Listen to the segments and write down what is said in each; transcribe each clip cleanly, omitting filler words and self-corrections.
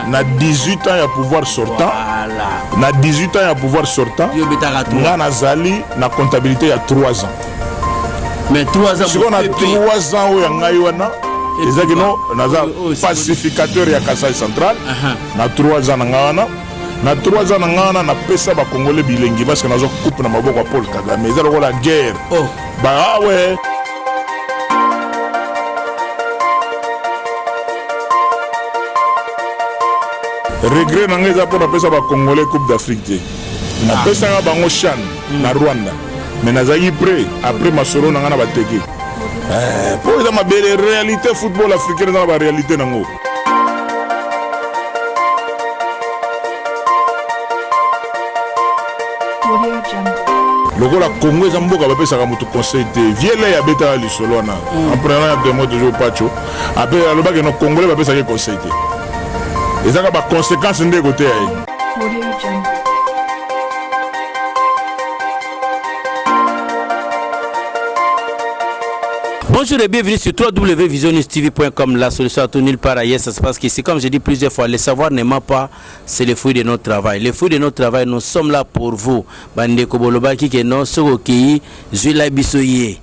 na 18 ans ya pouvoir sortant na 18 ans ya pouvoir sortant nga nazali na comptabilité ya 3 ans mais 3 ans siko na 3 ans oyo ngai wana ezaki no naza pacificateur ya Kasai Central na 3 ans na nga wana na 3 ans na nga wana napesa bakongole bilengi parce que nazo coupe na maboko ya Paul Kagame eza lokola guerre ba ouais regret na ngai eza mpo napesa bakongole coupe d'Afrique te napesanga bango chan na Rwanda mais nazalaki prêt après masolo na ngai na bateke mpo eza mabele réalité football africain eza na baréalité nango lokola Congo eza mboka bapesaka moto conseil te viele ya betaka lisolo wana emprenant ya demo toujours pacho ape alobaki no congolais bapesaki conseil te ezaka baconséquence nde kote ya ye. Bonjour et bienvenue sur www.visionnewstv.com, la solution à tout nulle part ailleurs. Ça se passe qu'ici, comme je dis plusieurs fois, le savoir ne ment pas, c'est le fruit de notre travail. Le fruit de notre travail, nous sommes là pour vous. Bande Koboloba qui est non, Sogoki, Zula Bissoye.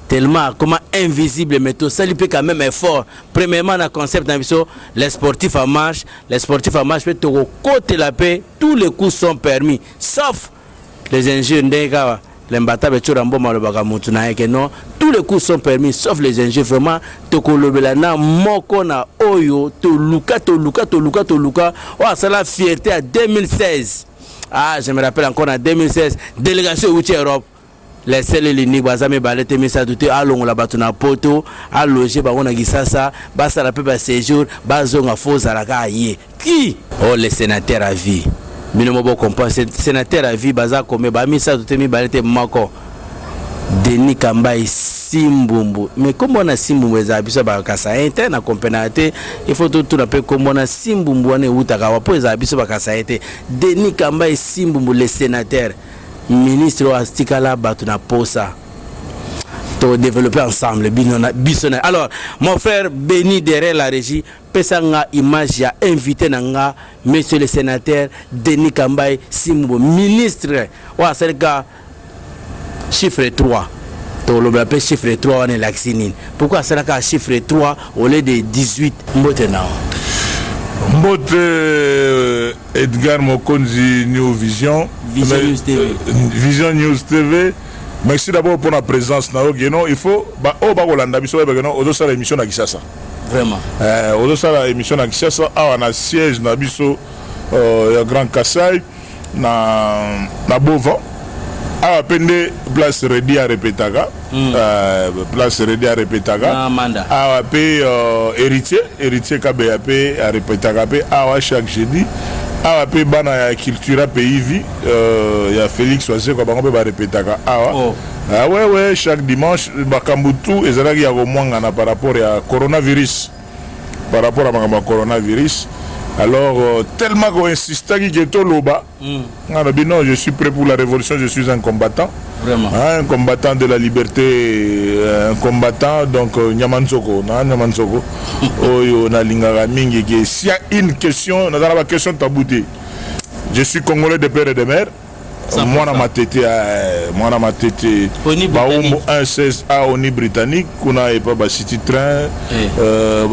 Tellement comment invisible, mais tout ça, il peut quand même être fort. Premièrement, dans le concept d'ambition, les sportifs en marche, peut au côté de la paix, tous les coups sont permis, sauf les ingénieurs. Tous les coups sont permis, sauf les ingénieurs. Vraiment, Tokolobelana, Mokona, Oyo, Toluka. Oh, c'est la fierté à 2016. Ah, je me rappelle encore en 2016, délégation Outi Europe. Les seuls lignes, bazame balete misa douté allons la batuna poto, à loger bagona gisasa, basa la pepe séjour, bazonga faux alaka yé. Qui? Oh, les sénateurs à vie. Minomobo comprend, sénateur à vie, baza comme bamisa douté mi balete mako. Denis Kambai Simbumbu. Mais comme on a Simbumbu, ça bakasa interne à compénaté, il faut tout rappeler comme on a Simbumbu on est outakawa pour les habits bakasa été. Denis Kambai Simbumbu le sénateur. Ministre Astikala Batuna Posa to développer ensemble bisona. Alors mon frère Béni derrière la régie pesanga image ya invité nanga monsieur le sénateur Denis Kambai Simbo ministre wa serka chiffre 3 to le appelle chiffre 3 on est vacciné. Pourquoi serka chiffre 3 au lieu de 18 mbotena Mbote Edgar Mokonzi New Vision News TV. Vision News TV. Merci d'abord pour la présence. Il faut Olanda biso ozo la émission na Kishasa. Vraiment. Ozo la émission na Kishasa on a siège na biso ya Grand Kassai na Bova. Ah, pende place ready à répétaga. Place ready à répétaga. Ah, pe héritier KBAP à répétaga. Ah, chaque jeudi. Ah, pe bana ya culture pays vie. Il y a Félix Oazé quoi bango pe ba répétaga. Ah ouais, chaque dimanche bakambutu ezalaki ya komwanga par rapport à coronavirus. Par rapport à coronavirus. Alors, tellement qu'on insiste qu'il y a loba. On a dit non, je suis prêt pour la révolution, je suis un combattant. Vraiment. Un combattant de la liberté, un combattant, donc Nyamanzoko. Nyamanzoko. On a l'ingaramingi. S'il y a une question, on a la question tabouté. Je suis congolais de père et de mère. Moi, on ma tête, Baoumbo 116 A Oni britannique, qu'on a pas city train,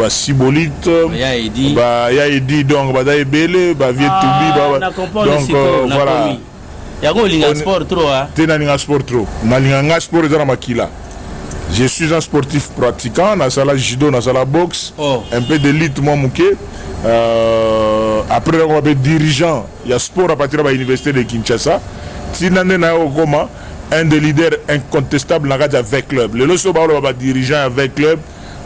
Sibolite, Yaidi, donc Badaï Bele, Viet Toubi, donc voilà. Il y a un sport trop. Un sport trop. Un sport makila. Je suis un sportif pratiquant, dans la judo, dans la boxe, un peu d'élite, moi, mouké. Après, on va être dirigeant. Il y a sport à partir de l'université de Kinshasa. Un des leaders incontestables avec club. Le loso ba dirigeant avec club.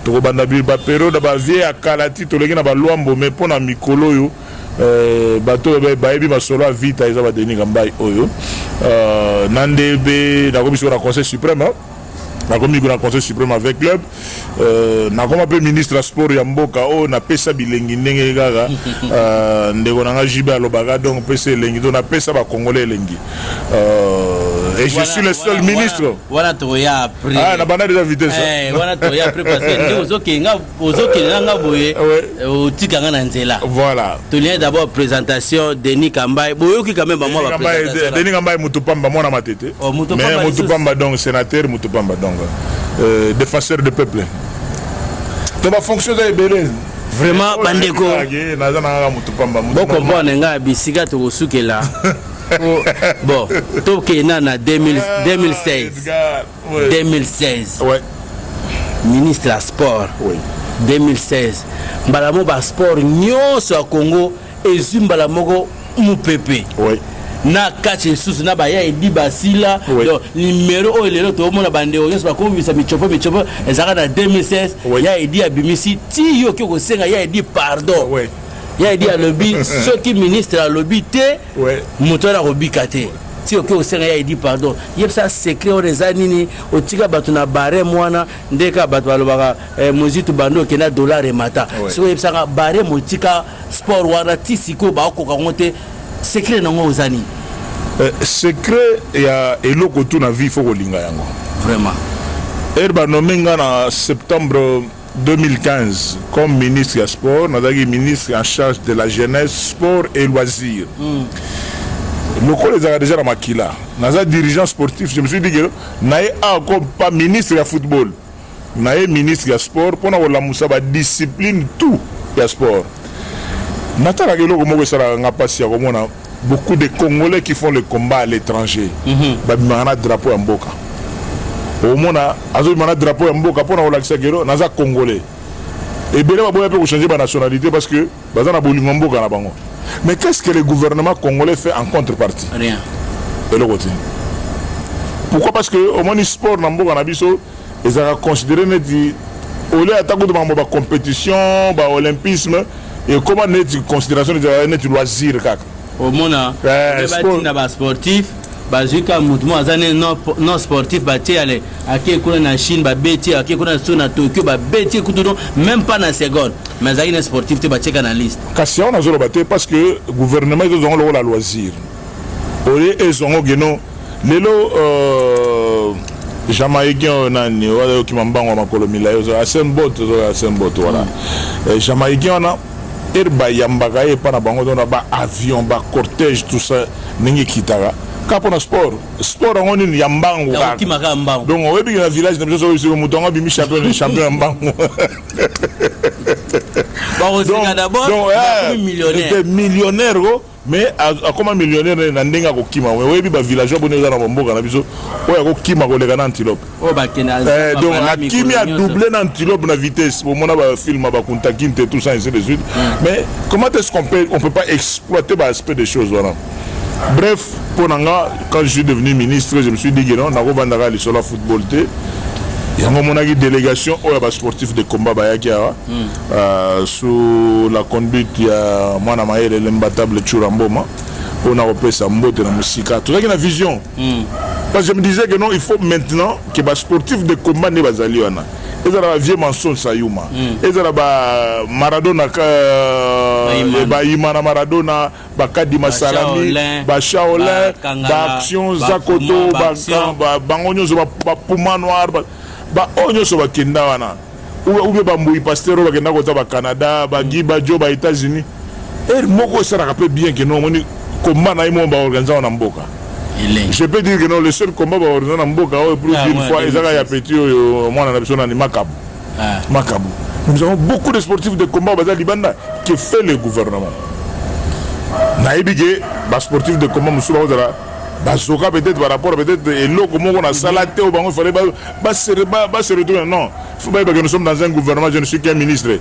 To banda bi ba pero da ba vie akalati to leki na ba luambo mais pona mikolo yo bato ba ebi ba solo vita eza ba Denis Kambai oyo nandebe na commission na conseil suprême. Na komi na conseil suprême avec club na koma pe ministre ya sport ya mboka o na pesa bilengi ndenge gaga ndeko na jiba lobaga donc pesa lengi to na pesa ba congolais lengi Et je suis le seul ministre. Voilà, tu as appris. Ah, on a déjà vitesse. Voilà, tu as appris parce que nous, voilà. Tu viens d'abord présentation Denis Kambaye. Boyoki quand même, moi, Denis Kambaye, Moutupamba, moi, ma tête. Mais Moutupamba, donc, sénateur, Moutupamba, donc, défenseur du peuple. Tu vas fonctionner, Bélé. Vraiment, Bandeko. Bon, comprends, nga bisika to suke là. Bon, to ke na 2016. 2016. Ouais. Ministre de sport. Oui. 2016. Balamo ba sport nyonso a Congo ezumbala moko mupepe. Oui. Na kache susu na baya edi basila donc numéro o lelo to mona bande o nyonso ba ko bisa michopo ezaka na 2016 ya edi abimisi ti yo ko senga ya edi pardon. Oui. Ya edi a lobby ce qui ministre a lobby te moto na robika te. Si yo ko senga ya edi pardon. Yebsa secret o rezanini o tika batu na bare mwana ndeka batu balobaka mozitu bando ke na dollar e mata. So yebsa ka bare motika sport wana ti siko ba ko kangote secret nango ozani. Secret ya eloko tu na vie faut kolinga yango. Vraiment. Erba nomenga na septembre 2015 comme ministre du sport, nadagi ministre en charge de la jeunesse, sport et loisirs. Le collègue a déjà la makila. Naza dirigeant sportif, je me suis dit que nae encore pas ministre du football. Nae ministre du sport pour na la musaba discipline tout du sport. Natala ke loko moko sala nga pasi ya komona beaucoup de Congolais qui font le combat à l'étranger. Ba bimana drapeau ya mboka. Au mona azo bimana drapeau ya mboka pona olakisa kero naza Congolais. Et bien ba boya pe ko changer ba nationalité parce que baza na bolingo mboka na bango. Mais qu'est-ce que le gouvernement congolais fait en contrepartie? Rien. De l'autre côté. Pourquoi? Parce que au moins sport na mboka na biso ils ont considéré neti au lieu attaquer de ba compétition, ba olympisme. Et comment n'est-ce considération de loisir kaka? Au mona, les sportifs, bazika mouvement azane non sportif bati aller aki kuna na Chine ba beti aki kuna na Tokyo ba beti kutuno même pas na seconde mais azaki na sportif te bati kana liste. Kasi on a zolo baté parce que gouvernement ils ont la loisir. Ori ezongo geno lelo Jamaïcain nani wala kimambango makolo milayo asembot voilà. Jamaïcain na erba yambaka e pana bango dona ba avion ba cortège tout ça ningi kitaka kapona sport ngoni yambango donc on veut na village na biso so mutonga bimi champion yambango bon c'est d'abord millionnaire mais a comment millionnaire na ndenga ko kima we bi ba villageois boneza na mboka na biso oya ko kima ko leka na antilope donc la kimi a doublé na antilope na vitesse au mona ba film ba kuntakinte tout ça ainsi de suite. Mais comment est-ce qu'on peut pas exploiter ba aspect des choses voilà. Bref, pour nanga quand je suis devenu ministre, je me suis dit que non na ko bandaka li solo football te. Il y a une délégation au sportif de combat sous la conduite il y a Mwana Maele l'imbattable Churamboma on a repris sa mbote na musika tout ça qui a une vision parce que je me disais que non il faut maintenant que les sportifs de combat ne bazali wana et ça la vieux Manson Sayuma et ça la Maradona ba Imana Maradona ba Kadima Salami ba Shaolin ba Action Zakoto ba Bangonyo ba Puma Noir ba onyo so bakenda wana ube bambui pasteur bakenda kota ba Canada ba Giba Jo ba États-Unis et moko ça rappelle bien que non moni combat na imo ba organiser na mboka. Je peux dire que non le seul combat ba organiser na mboka pour une fois ezaka ya petit mwana na biso na Makabu. Makabu. Nous avons beaucoup de sportifs de combat bazali libanda que fait le gouvernement. Na ebige ba sportifs de combat musuba ozala bazoka peut-être par rapport peut-être et l'eau comment on a salaté au bango il fallait se retourner non faut pas que nous sommes dans un gouvernement je ne suis qu'un ministre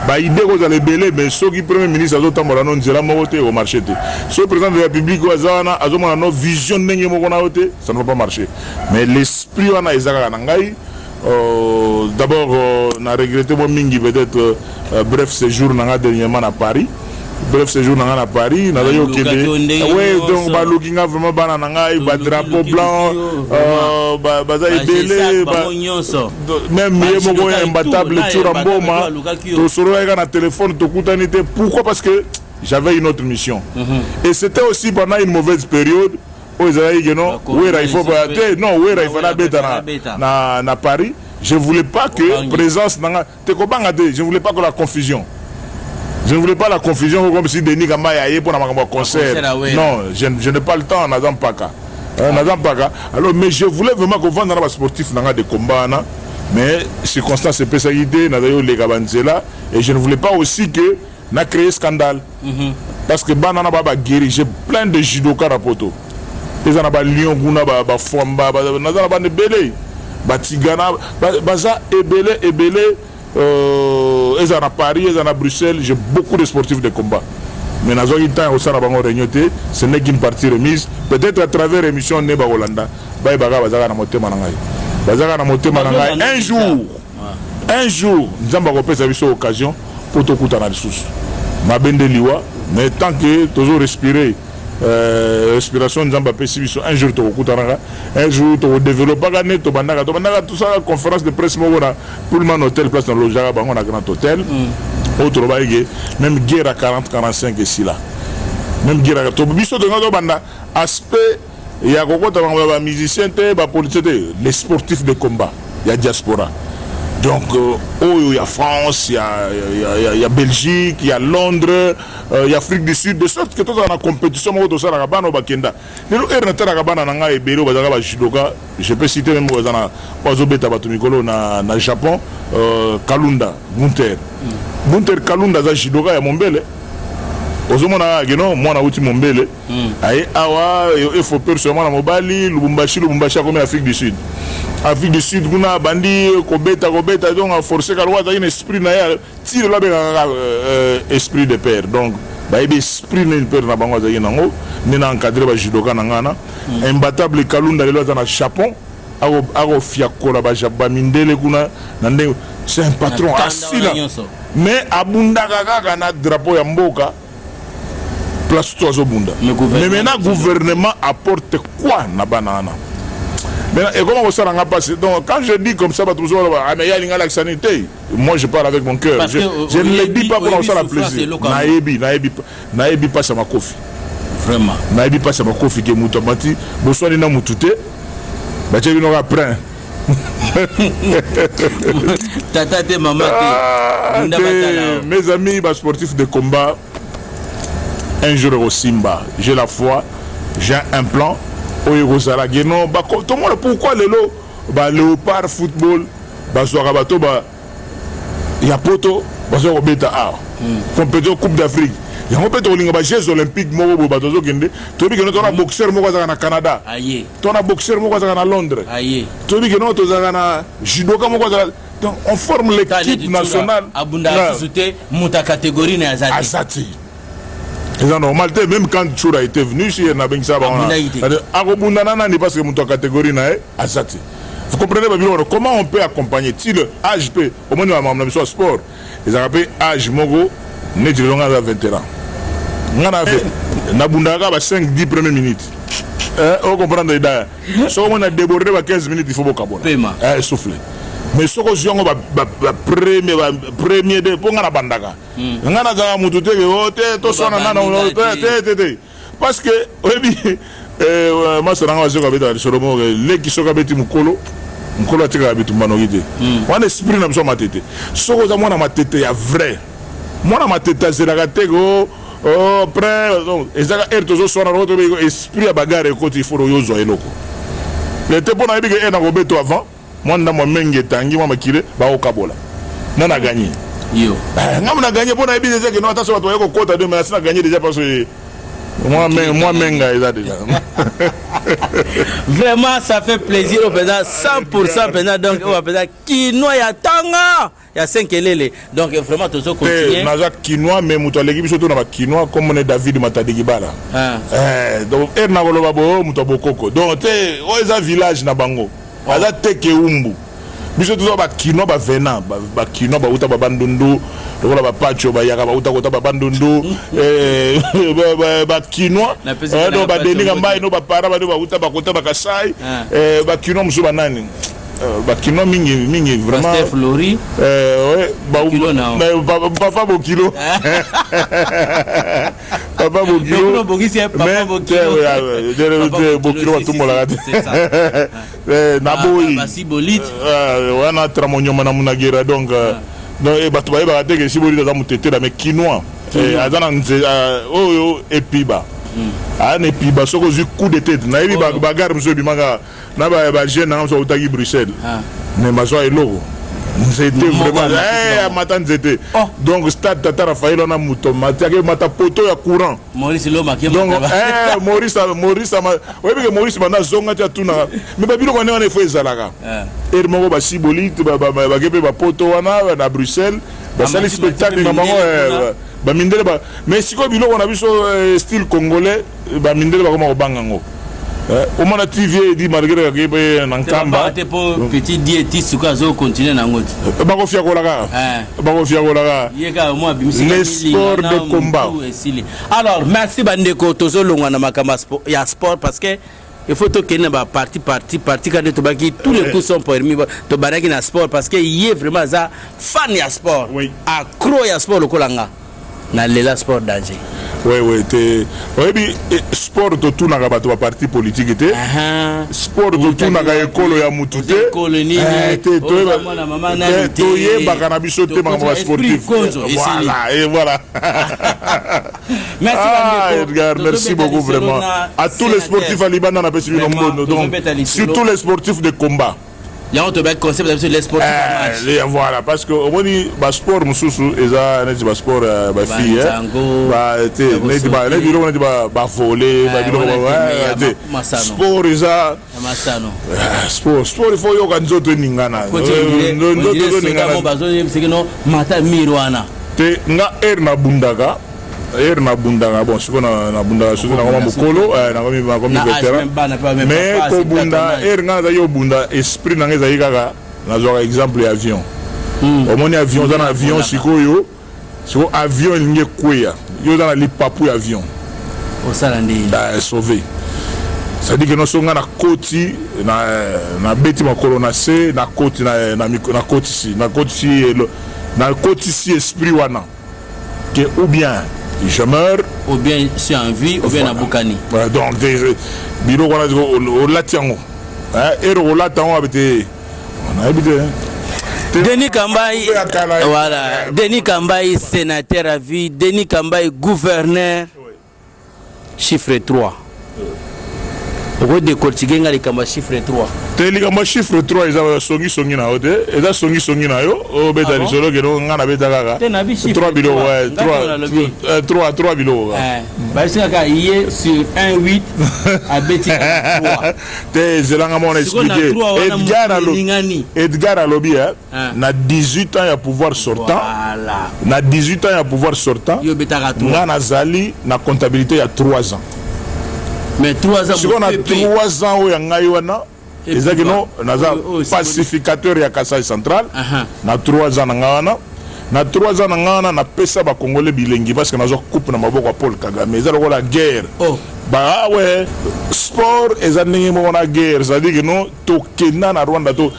bah idée que vous allez belé mais ceux qui premier ministre azo tambola non zela moté au marché ce président de la République azana azoma no vision ndenge moko na oté ça ne va pas marcher mais l'esprit wana ezaka na ngai d'abord on a regretté mon mingi peut-être bref séjour na dernièrement à Paris. Bref, ce jour à Paris, nous avons dit oui, donc balukinga vraiment banana, ba drapeau blanc, baza idélé, même mieux imbattable Churamboma, tout sur un téléphone, tout pourquoi? Parce que j'avais une autre mission. Et c'était aussi pendant une mauvaise période non, il faut non, il faut na Paris. Je ne voulais pas que présence je ne voulais pas que la confusion. Je ne voulais pas la confusion comme si Denis Gamba y pour un concert. Non, je n'ai pas le temps, Nadam Paka. Alors, mais je voulais vraiment qu'on vende dans les sportifs de combat. Mais circonstances et spécialités, et je ne voulais pas aussi que n'a créé scandale. Parce que Banana Baba guéri, j'ai plein de judokas à poto. Ils en ont Lyon, Guna, Fomba, Belé, Batigana, Baza, Ebele, ils en ont Paris, ils en ont Bruxelles. J'ai beaucoup de sportifs de combat. Mais dans un temps, au sein de la réunion, ce n'est qu'une partie remise. Peut-être à travers l'émission Neba Holanda, un jour, nous avons cette occasion pour tout le monde. Ma bende liwa, mais tant que toujours respirer, respiration, nous avons un jour un jour tu développes tout ça, conférence de presse, pour le monde hôtel, place dans le Jara, on a un grand hôtel. Autre même guerre à 40-45 ici là. Même guerre à 40. Aspect, il y a des musiciens, des politiciens, les sportifs de combat, il y a diaspora. Donc, il y a France, il y a Belgique, il y a Londres, il y a Afrique du Sud, de sorte que tout ça la compétition, je peux citer même au Japon, Kalunda, Gunther Kalunda, Jidoka, il y a Mombele. Ozomona geno mwana uti Mombele aye awa il faut peur sur mwana mobali Lubumbashi comme Afrique du Sud kuna bandi kobeta donc a forcer kalwa ta une esprit na ya tire la esprit de père donc ba esprit ne père na bango za yango ni na encadrer ba judoka na ngana imbattable Kalunda lelo na Japon ago fiakola ba jaba mindele kuna na ndenge c'est un patron assis là mais abundaka kaka na drapeau ya mboka place toi au bunda. Mais maintenant le gouvernement apporte quoi na banana. Maintenant et comment ça n'a pas passé. Donc quand je dis comme ça bah tout ça mais il y a la sanité. Moi je parle avec mon cœur. Je ne le dis pas pour ça la plaisir. Naebi pas ça ma kofi. Vraiment. Naebi pas ça ma kofi que mutamati boswani na mutute. Ba tu no après. Tata de maman mes amis bah, sportifs de combat. Un jour au Simba, j'ai la foi, j'ai un plan. Tout le monde, pourquoi le lot Léopard football, il y a poto, compétition Coupe d'Afrique. Il y a des Jeux olympiques, tu as un boxeur au Canada, tu as un boxeur à Londres, tu as un judoka. Donc on forme l'équipe nationale. La catégorie Azati. C'est normal, même quand Choura était venu, si il y a un ça, parce que mon catégorie n'est Azati. Vous comprenez comment on peut accompagner si le âge peut, au moins dans le sport, ils ont appelé âge Mogo, né de longue à 20 ans. On a fait Nabundaka 5-10 premières minutes. Vous comprenez d'ailleurs. Si on a débordé 15 minutes, il faut beaucoup souffler. Mais ce que je premier de pour la bandaka. Parce que moi c'est un les qui sont habitués mukolo a tiré habitu manogité. On esprit n'a pas ma tête. Ce que moi na ma tête est vrai. Moi na ma tête c'est la catégorie après donc ezaka ertozo sona roto esprit à bagarre côté il faut yozo eloko. Le te bona biga ena go beto avant. Moi na menge tangi moi makile ba okabola. Na na gagné. Yo. Ngam na gagné bona biga zeke no attention to yeko kota de mais na gagné déjà parce que moi menga est déjà. Vraiment ça fait plaisir au président 100% président donc on va président Kinoa ya tanga ya 5 elele donc vraiment tout ça continue. Naza Kinoa mais muto l'équipe surtout na Kinoa comme on est David Matadegibala. Donc er na goloba bo muto bokoko. Donc te oza village na bango. Aza teke umbu. Biso tout ça ba Kinoa ba venant ba Kinoa ba uta ba bandundu lokola ba pacho ba yaka ba uta kota ba bandundu ba Kinoa do ba deninga mbai no ba para ba uta ba kota ba kasai ba Kinoa musu ba nani ba Kinoa mingi vraiment Pasteur Flori ouais ba kilo ba kilo papa Bokilo papa Bokilo batumbola naboyi basi bolite wana tramonyoma na munagera donc bato bayebaka te ke sibolite aza motetela mais kinois aza na oyo epiba ana epiba soki ozwi coup de tête nayebi bagare mosusu ebimaka na bagene nanga mosusu autaki Bruxelles mais bazwa eloko nzete vraiment amata nzete donc stade tata Raphaël wana moto matiaki mata poto ya courant Maurice Lomaki donc Maurice oyebike Maurice banda zonga ti atunaka mais babiloko wane wana efo ezalaka ere moko basiboli bake mpe bapoto wana na Bruxelles basali spectacle na bango bamindele mais sikoyo biloko na biso style congolais bamindele bakoma kobanga ngo omona TV edi malgré kakepe na nkamba petit diétiste ko azo continuer na ngoti bakofiakolaka les sports de combat. Alors merci bandeko tozolongwa na makambo ya sport parce que il faut que ne ba parti quand to baki tous les coups sont permis to baraki na sport parce que il est vraiment ça fan ya sport accro ya sport lokolanga na lela sport danger. Oui, sport to tout na bato ba parti politique te. Sport to tout na ekolo ya mutu te. To yeba kana biso te ma sportif. Voilà, et voilà. Merci Edgar, merci beaucoup vraiment. À tous les sportifs à Liban na pesi nombono donc surtout les sportifs de combat. Il y a un concept de les sportifs voilà parce que au moins ba sport mususu eza na ba sport ba fille ba te na biro na ba voler ba biro sport eza sport il faut yo kanzoto ningana nzoto ningana mata mirwana te nga na bundaka bon siko na bunda siko na ngoma mukolo na komi veteran mais ko bunda nga za yo bunda esprit na ngeza yikaka na zo exemple ya avion omoni avion za na avion siko avion linge kweya yo za na lipapu ya avion osala ndi sauver ça dit que non songa na koti na beti makolo na se na koti na koti si esprit wana que ou bien je meurs ou bien je suis en vie ou bien na bukani donc biro wana o latiango ero latango abete on a habité Denis Kambaï voilà Denis Kambaï sénateur à vie Denis Kambaï gouverneur chiffre 3 au décortiquer les kamba chiffre 3 teli kamba chiffre 3 eza songi na ote eza songi na yo o beta lisolo ke no ngana beta kaka 3 bilo 3 bilo ba sika iye sur 1-8 a beti 3 te zelanga mona expliquer Edgar alobi na 18 ans ya pouvoir sortant voilà na 18 ans ya pouvoir sortant yo beta 3 ngana zali na comptabilité ya 3 ans mais 3 ans si on a 3 ans où yangai wana ezaki no naza pacificateur ya Kasai central na 3 ans na 3 ans ngana na pesa ba congolais bilengi parce que nazo coupe na maboko ya Paul Kagame ezalo ko la guerre ba ouais sport ezani mo na guerre ça dit que no to kena na Rwanda to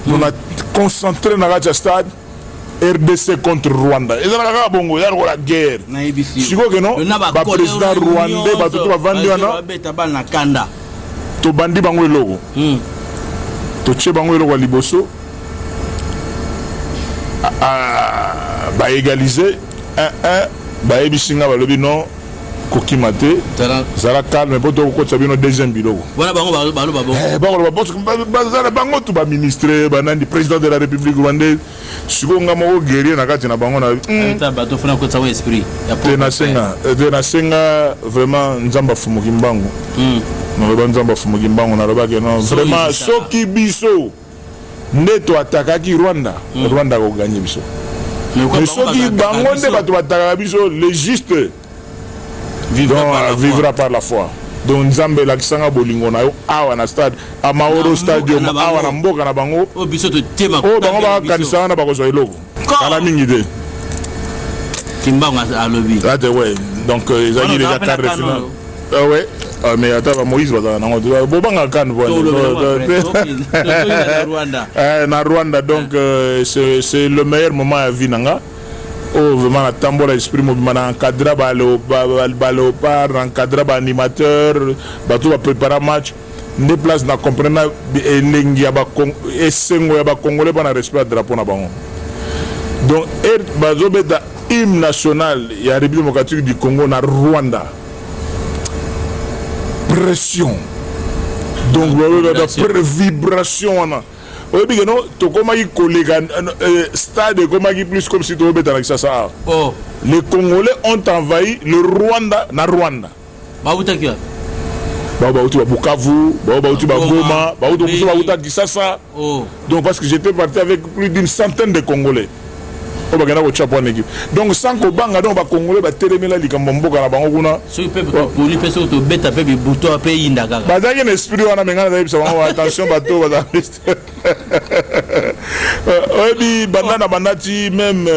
on a concentré na la stade RDC contre Rwanda. Et ça la bongo, il y a la guerre. Si quoi que non, le président rwandais va tout vendre na to bandi bango logo. To che bango logo liboso. Ba égaliser 1-1 ba ebisinga ba lobi non kokimate zala calme poto ko tsabino deuxième biloko. Voilà bango bango to ba ministre ba nandi président de la République rwandaise. Sikonga moko guerrier na kati na bango na bato fana ko tsawa esprit ya na senga vraiment nzamba fumuki mbango no ba nzamba fumuki mbango na loba ke non vraiment soki biso ndeto atakaki Rwanda ko gagner biso mais soki bango nde bato bataka biso le juste vivra par la foi donc nzambe lakisanga bolingo na yo awa na stade Amahoro stadium awa na mboka na bango o biso to tema o bango ba kanisa na bakozwa eloko kala mingi de kimbango alobi ate ouais donc ils ont déjà quart de finale ouais mais attends Moïse va dans ngo bobanga kan na Rwanda donc c'est le meilleur moment à vie nanga oh vraiment na tambola esprit mobima na encadra ba léopard encadra ba animateur bato ba préparer match ne place na comprendre elengi ya ba esengo ya ba congolais ba na respect drapeau na bango donc bazo beta hymne national ya République démocratique du Congo na Rwanda pression donc vibration wana oyebi que non tokomaki kolega stade ekomaki plus comme si tobeta na Kisasa. Oh, Les Congolais ont envahi le Rwanda na Rwanda. bautaki Bauti ba Bukavu, bauti ba Goma, bauti ba Kisasa. oh, Donc parce que j'étais parti avec plus d'une centaine de Congolais. Donc sans que banga donc ba Congolais ba telemela likambo mboka na bango kuna. so peut pour lui personne to beta pe buto pe inda gaga. Bazaki un esprit wana menga na bisa bango attention bato ba oyebi banda na bandati même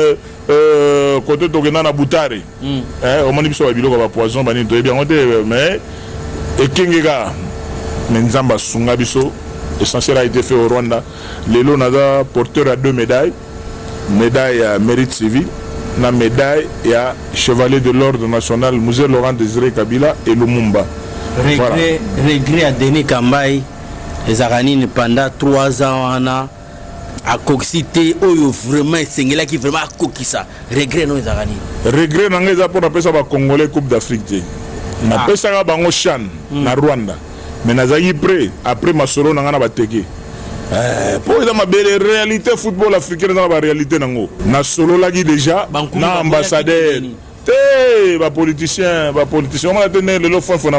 côté tokena na Butare. On m'a dit biso ba biloko ba poison bani to bien ngote mais ekengeka nzamba sunga biso essentiel a été fait au Rwanda. Lelo naza porteur à 2 médailles. Médaille à mérite civil, la médaille à chevalier de l'ordre national Musée Laurent Désiré Kabila et Lumumba. Regret à Denis Kambai, les Aranines pendant 3 ans à coxité, oh vraiment c'est là qui vraiment a coquille ça. Regret non les Aranines. Regret non les pour appeler ça Congolais Coupe d'Afrique. On appelle ça bango Chan na Rwanda. Mais nazaki prêt après Masoro nanga na bateke. Pour la réalité football africain dans la réalité nango na solo lagi déjà na ambassadeur te ba politicien on a tenu le fin on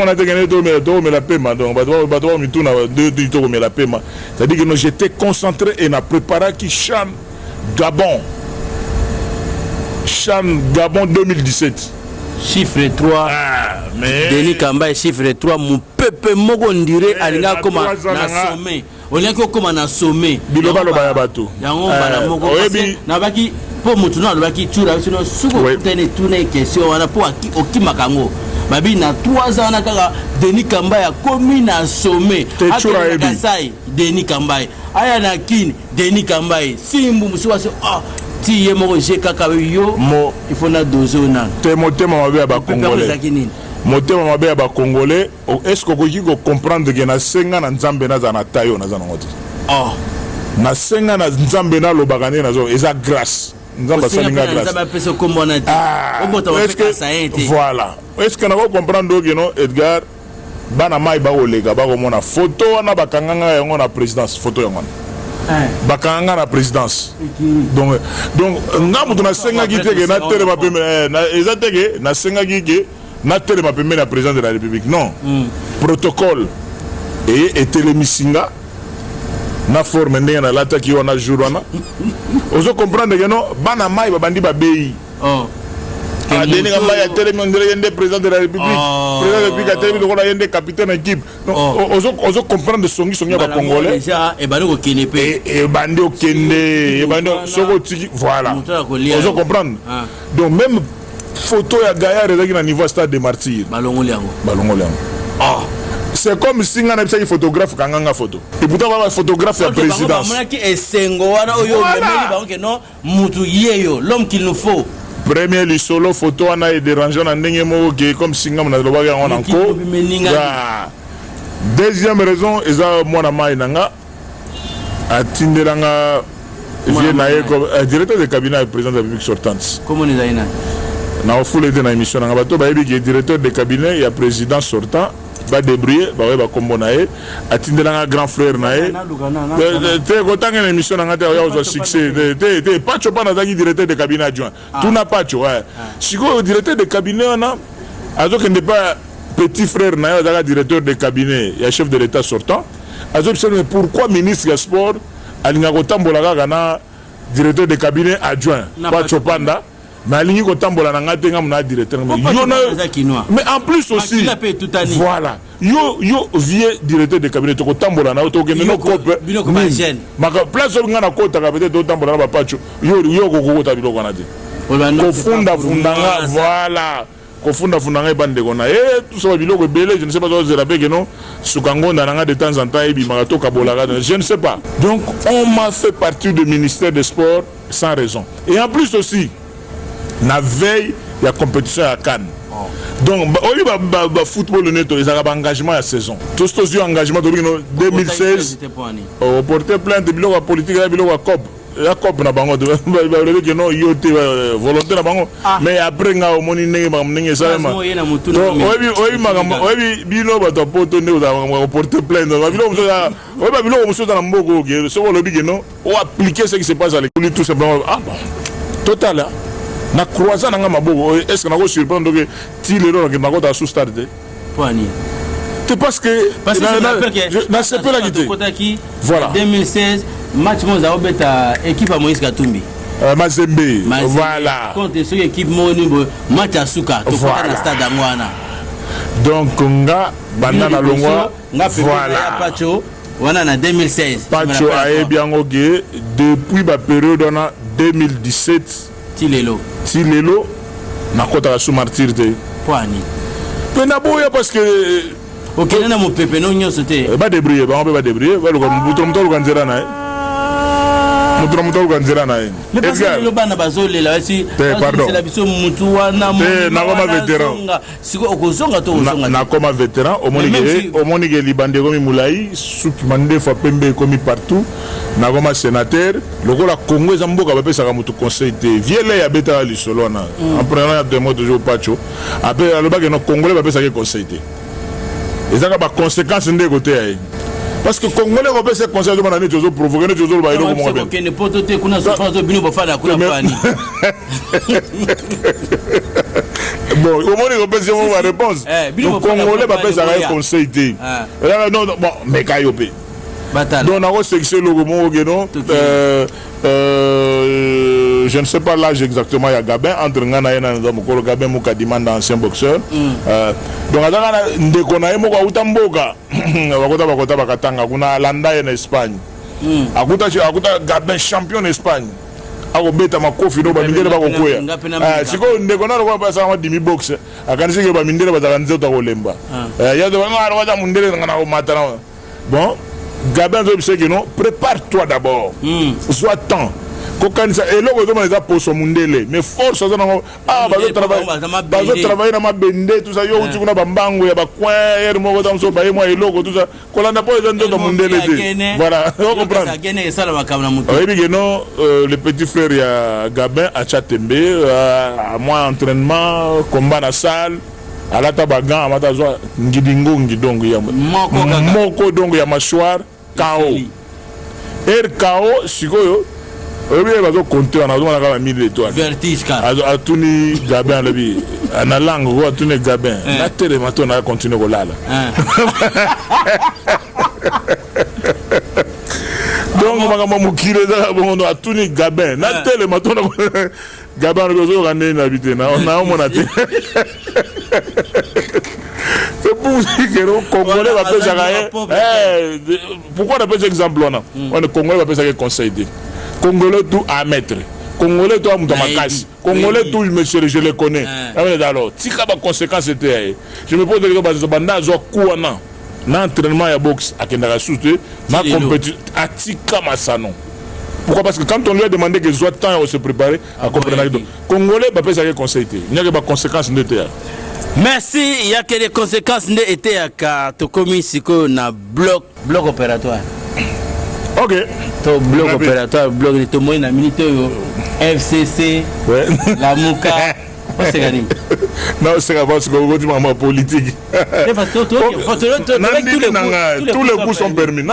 a tenu to me la pema donc ba to mi tuna de to me la pema c'est à dire que j'étais concentré et na préparé qui Chan Gabon 2017 chiffre 3 mais Denis Kamba chiffre 3 mon peuple moko ndire alinga comme na sommet on est comme na sommet biloba lo ba bato yango bana moko na baki po mutu na baki tura sino suko tene tune question wana po okima kango babi na 3 ans na kaka Denis Kamba ya komi na sommet akela kasai Denis Kamba aya na kin Denis Kamba simbu musuwa se ti yemo je kaka yo il faut na dozo na motema mabe ya ba congolais motema mabe ya ba congolais est-ce que vous comprendre que na senga na nzambe na za na tayo na za na ngoti na senga na nzambe na lobakane na zo eza grâce nzamba salinga grâce voilà est-ce que na vous comprendre que non Edgar bana mai ba olega ba ko mona photo wana bakanganga yango na présidence photo yango bakanga na présidence donc ngamu tuna senga gitege na tele ba peme na ezatege na senga gige na tele ba peme na président de la République non protocole et telemisinga na forme ndenge na lata ki wana jour wana ozo comprendre que non bana mai ba bandi ba bei Denis Kamba ya télé yende président de la République président de la République a télé ko na yende capitaine équipe ozo comprendre songi ba congolais déjà e bandi ko kene pe et bandi o kende e bandi soko tiki voilà ozo comprendre donc même photo ya Gaillard ezaki na niveau stade des martyrs balongoli yango c'est comme si ngana bisa photographe kanganga photo et pourtant ba photographe ya présidence on a qui esengo wana oyo memeli ba que non mutu yeyo l'homme qu'il nous faut. Premier le solo photo ana e dérangeant na ndenge moko ke comme singa na lobaka yango na nko. Deuxième raison eza mwana mai nanga atindelanga vie na ye comme directeur de cabinet du président de la République sortante. Comment les aina na ofule de na émission nanga bato ba yebi ke directeur de cabinet ya président sortant ba débrouiller ba we ba kombo na ye atindelanga grand frère na ye te kotanga na émission nanga te ya ozo succès te pacho pa na zaki directeur de cabinet adjoint tout na pacho siko directeur de cabinet wana azo kende pas petit frère na ye zaka directeur de cabinet ya chef de l'état sortant azo mais pourquoi ministre ya sport alinga kotambola kaka na directeur de cabinet adjoint pacho panda mais alingi kotambola na ngate ngam na directeur mais en plus aussi voilà yo vieux directeur de cabinet to kotambola na to kende no cope maka place nga na kota ka peut-être otambola na ba pacho yo ko kota biloko na te ko funda nga voilà kofunda funda ngai bande kona tout ça biloko belé je ne sais pas si rappelle que non sukango nanga de temps en temps et bimarato kabolaka je ne sais pas. Donc on m'a fait partie du ministère des Sports sans raison. Et en plus aussi la veille il y a compétition à Cannes. Donc au lieu de football neto ils ont engagement à saison. Tout ce engagement de 2016 au porter plainte de biloko politique et biloko COP. La COP na bango de que non yote volonté na bango mais après nga omoni ndenge salama oui bino ba to poto ne o porter plainte biloko muso na mboko ke so lobi que non o appliquer ce qui se passe à l'école tout simplement total na croisant nga maboko est-ce que na ko surprendre que ti le ro que na ko ta sous stade poani c'est parce que na c'est pas la guité voilà 2016 match Moza Obeta équipe à Moïse Katumbi. Mazembe. Voilà. Contre ceux équipe Monibo match à Souka. Voilà. Stade Amwana. Donc nga banda na longwa. Voilà. Pacho. On a 2016. Pacho a bien ogé depuis la période on a 2017. Tilelo. Na kota la sous martirte. Poani. Penaboya parce que OK na mo pepe no nyo sote. Ba débrouiller, on peut pas débrouiller. Va le muto ganzera na. Muto ganzera na. Mais parce que le bana bazole là aussi. Pardon. C'est la biso mutu wana mo. Na comme vétéran. Siko okozonga to ozonga. Na comme vétéran, au monike libande comme Moulay, soukimande fa pembe comme partout. Na comme sénateur, le Congo Congo zamboka ba pesa ka mutu conseil te. Viele ya beta li solo na. En prenant des mots toujours pacho. Après le bague no congolais ba pesa ka conseil te. Et ça a des conséquences de côté. Parce que les Congolais vont faire ces conseils de toujours provoquer, toujours le bail. Bon, au moins, ils ont la réponse. Les Congolais vont faire ces conseils. Non, bon, mais Kayopé. Donc, on a une section je ne sais pas l'âge exactement, il y a Gabin, entre Ngana et Namokolo, Gabin Moukadima, ancien boxeur. Donc, on a un Utamboga, Wakota Bakatanga, on a Landa en Espagne. Akuta Gabin champion en Espagne. Ako beta makofi no ba mindele ba kokoya. Siko ndekona ro ba sa ma dimi box. Akanisi ke ba mindele ba takanze to kolemba. Ya do ngara wa mundele ngana ko matana. Bon, Gabin veut que non, prépare-toi d'abord. Sois temps. Et là, on a pour son mundele. Mais force, travailler dans ma bende, tout ça, yo, tu connais Bambango, il y a quoi, il y a so baye moi et logo, tout ça. Qu'on n'a pas besoin de mundele. Voilà, on comprend. Oui, mais non, le petit frère, il y a Gabin à Chatembe, à moi, entraînement, combat dans la salle. À la tabagan, à Matazoa, Ngidingo, Ngidongo, Moko, donc, il y a mâchoire, KO. KO, Sikoyo. Oui, il compter on a 1000 étoiles. Vertige, car. À Touni Gabin, en la langue, à Touni Gabin. La télé, on a continué à là. Donc, on a Touni Gabin. La télé, on a Gabin, on a habité. On a mon athée. C'est pour dire que les Congolais va faire ça. Pourquoi on appelle cet exemple là? On est Congolais va faire ça conseil. Congolais tout à mettre. Congolais tout à Moutamakashi. Congolais tout, monsieur, je le connais. Alors, si il y a des conséquences, je me pose des questions. Pendant que je l'entraînement à boxe à Kendara Souté, ma compétition à Tika Massano. Pourquoi? Parce que quand on lui a demandé que soit temps à se préparer à comprendre. Congolais va faire ça conseil. Il y a des conséquences de terre. Merci. Il y a que des conséquences de été à Tokomi Siko na bloc opératoire. Ok. To bloc opératoire, bloc de Tomoy na minute FCC, la Mouka. C'est gagné. Non, c'est parce que vous dites politique. Tous les coups sont permis.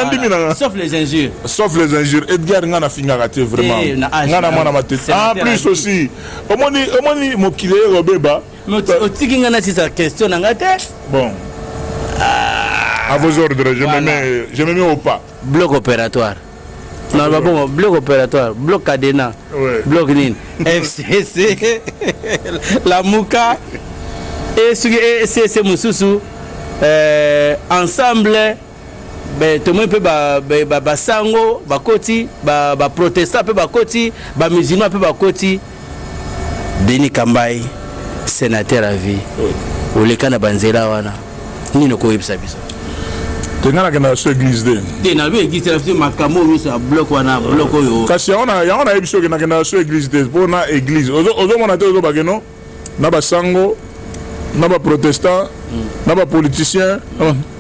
Sauf les injures. Sauf les injures. Edgar Ngana Fingaraté, vraiment. En plus aussi, au moins, mon kilé Robeba. Bon. À vos ordres, je me mets au pas. Bloc opératoire. Non, bon, bloc opératoire, bloc cadena, bloc nin, FCC, la Mouka, et CC Moussoussou, ensemble, tout le monde peut sango, bakoti, protestant peut bakoti, musulman peut bakoti, Denis Kambaye, sénateur à vie oleka na banzela wana nini koyebisa biso tenga na so église de na église la fi makamo miso a bloc wana bloc oyo kasi on a ebiso na so église de pona église ozo mona te ozo bageno na basango na ba protestant na ba politicien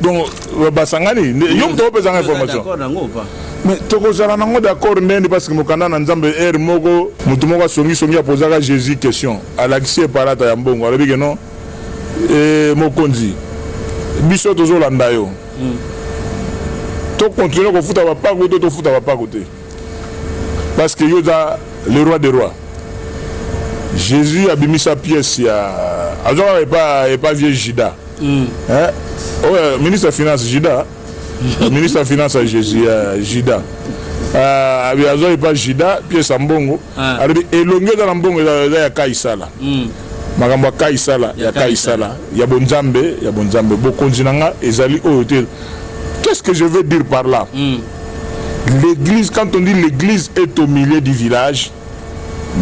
donc basangani yom to pesa information d'accord nango pas mais tokozala nango d'accord ndeni parce que mokanda na nzambe er moko mutu moko songi apozaka Jésus question alakisi parata ya mbongo alobi ke non mokonzi biso tozolanda yo to continuer kofuta bapako to tofuta bapako te parce que yo za le roi des rois Jésus a bimi sa pièce ya azora pas vieux Judas ministre des finances Judas ministre des finances à Jésus Judas azora pas Judas pièce ya mbongo alors elongo za mbongo ya kaisala makambo ya kaisala ya bonzambe bokonzi nanga ezali oyo te. Qu'est-ce que je veux dire par là? L'église, quand on dit l'église est au milieu du village,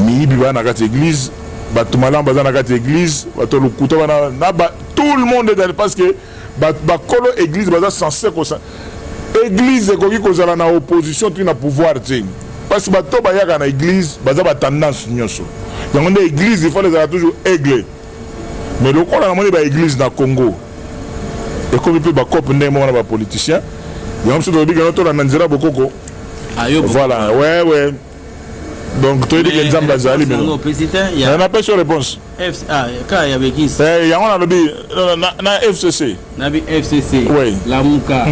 église, église, tout le monde est dans, parce que l'église est censée l'église est en opposition à pouvoir. Parce que l'église est tendance. L'église, il faut les toujours aiglés. Mais le corps de l'église dans le Congo, et comme il peut être politicien, il y a un peu de beaucoup. Voilà, ouais. Donc, tu dis que les gens sont il y a pas de réponse. Quand il y avait qui? Il y a FCC. FCC. Oui. La Mouka.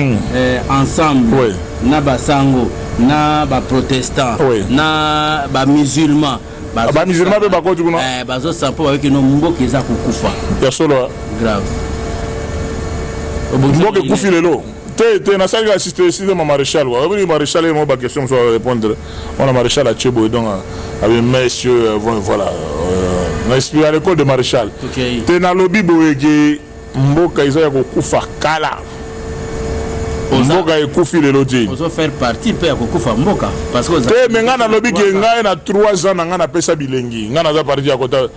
Ensemble. Oui. Naba Sango. Naba protestant. Oui. Naba musulman. Ba musulman be bako tukuno. Bazo sampo avec no mboka eza kukufa. Ya solo. Grave. Mboka kufi lelo. Te na sali assister ma maréchal quoi. Oui, maréchal est ma question soit répondre. On a maréchal à Tchebo donc avec messieurs voilà. On explique à l'école de maréchal. Te na lobby boyeki mboka iza ya kukufa kala. Mboka ekufi lelo ti. Ozo faire partie pe ya kukufa mboka parce que te menga na lobby ke ngai na 3 ans nga na pesa bilengi. Nga na za partie ya kota.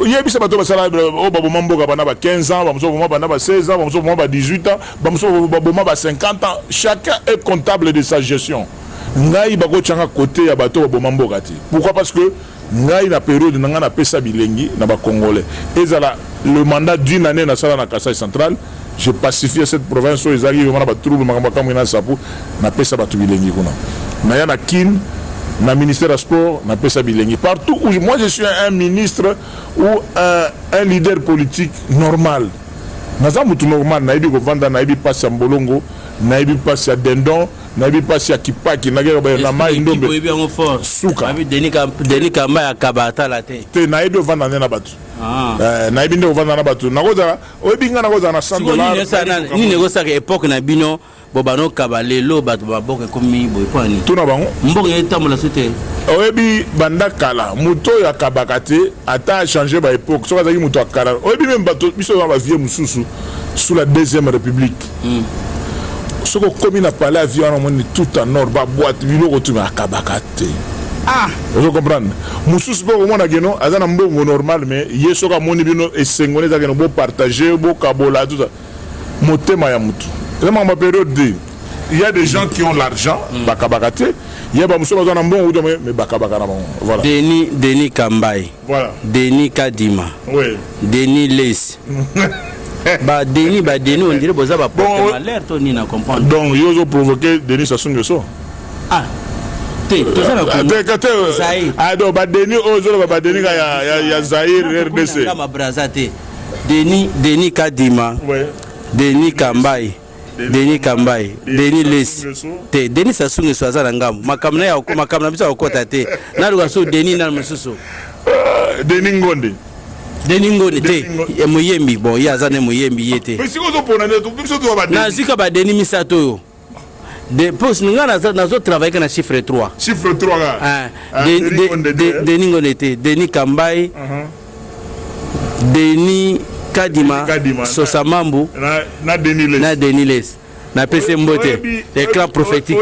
Yebisa bato basala o baboma mboka bana ba 15 ans, bamuso boma bana ba 16 ans, bamuso boma ba 18 ans, bamuso boma ba 50 ans. Chacun est comptable de sa gestion. Ngai bako changa côté ya bato baboma mboka ti. Pourquoi? Parce que ngai na période nga na pesa bilengi na ba congolais. Ezala le mandat d'une année na sala na Kasai central, je pacifié cette province où ils arrivent vraiment ba trouble makamba kamina sapu na pesa batu bilengi kuna. Na ya na kin na ministère des Sports, na pesa bilengi. Partout où moi je suis un ministre ou un leader politique normal. Naza mutu normal, naibi ko vanda, naibi pasi ya mbolongo, naibi pasi ya dendon, naibi pasi ya kipaki, na mai ndombe. Suka. Denis Kamba ya kabata la te. Te naibi vanda na batu. Naibi ndo vanda na batu. Nakoza oyebi nga nakoza na $100. Ni negosa ke époque na bino bobano kabalelo bato baboke komi boypani. Tuna bango. Mbongo etambola sote. Oyebi banda kala muto ya kabakate ata changer ba époque so bazaki muto akala oyebi même bato biso ba vie mususu sous la deuxième république soko komi na palais avion na moni tout en or ba boîte biloko tu na kabakate vous comprenez mususu bo mona geno azana mbongo normal mais yeso ka moni bino esengone za geno bo partager bo kabola tout ça motema ya mutu vraiment ma période de il y a des gens qui ont l'argent bakabakate il y a bamuso bazana mbongo mais bakabakana bon voilà Denis Kambai voilà Denis Kadima oui Denis Les Denis on dirait boza ba porter malheur to ni na comprendre donc ils ont provoqué Denis Sassou Nguesso Denis ya Zaire RDC Denis Kadima Denis Kambai Denis Kambai Denis Les Denis Sassou Nguesso azala ngam makamna bisa okota te na lukaso Denis na mususu Denis Ngonde te muyembi bon ya azane muyembi yete mais si ozo pona ne to biso to ba na zika ba Denis Misato yo de poste nga nazo travailler na chiffre 3 Denis Ngonde te Denis Kambai Denis Kadima Sosamambu na Denis Les na PC Mbote écran prophétique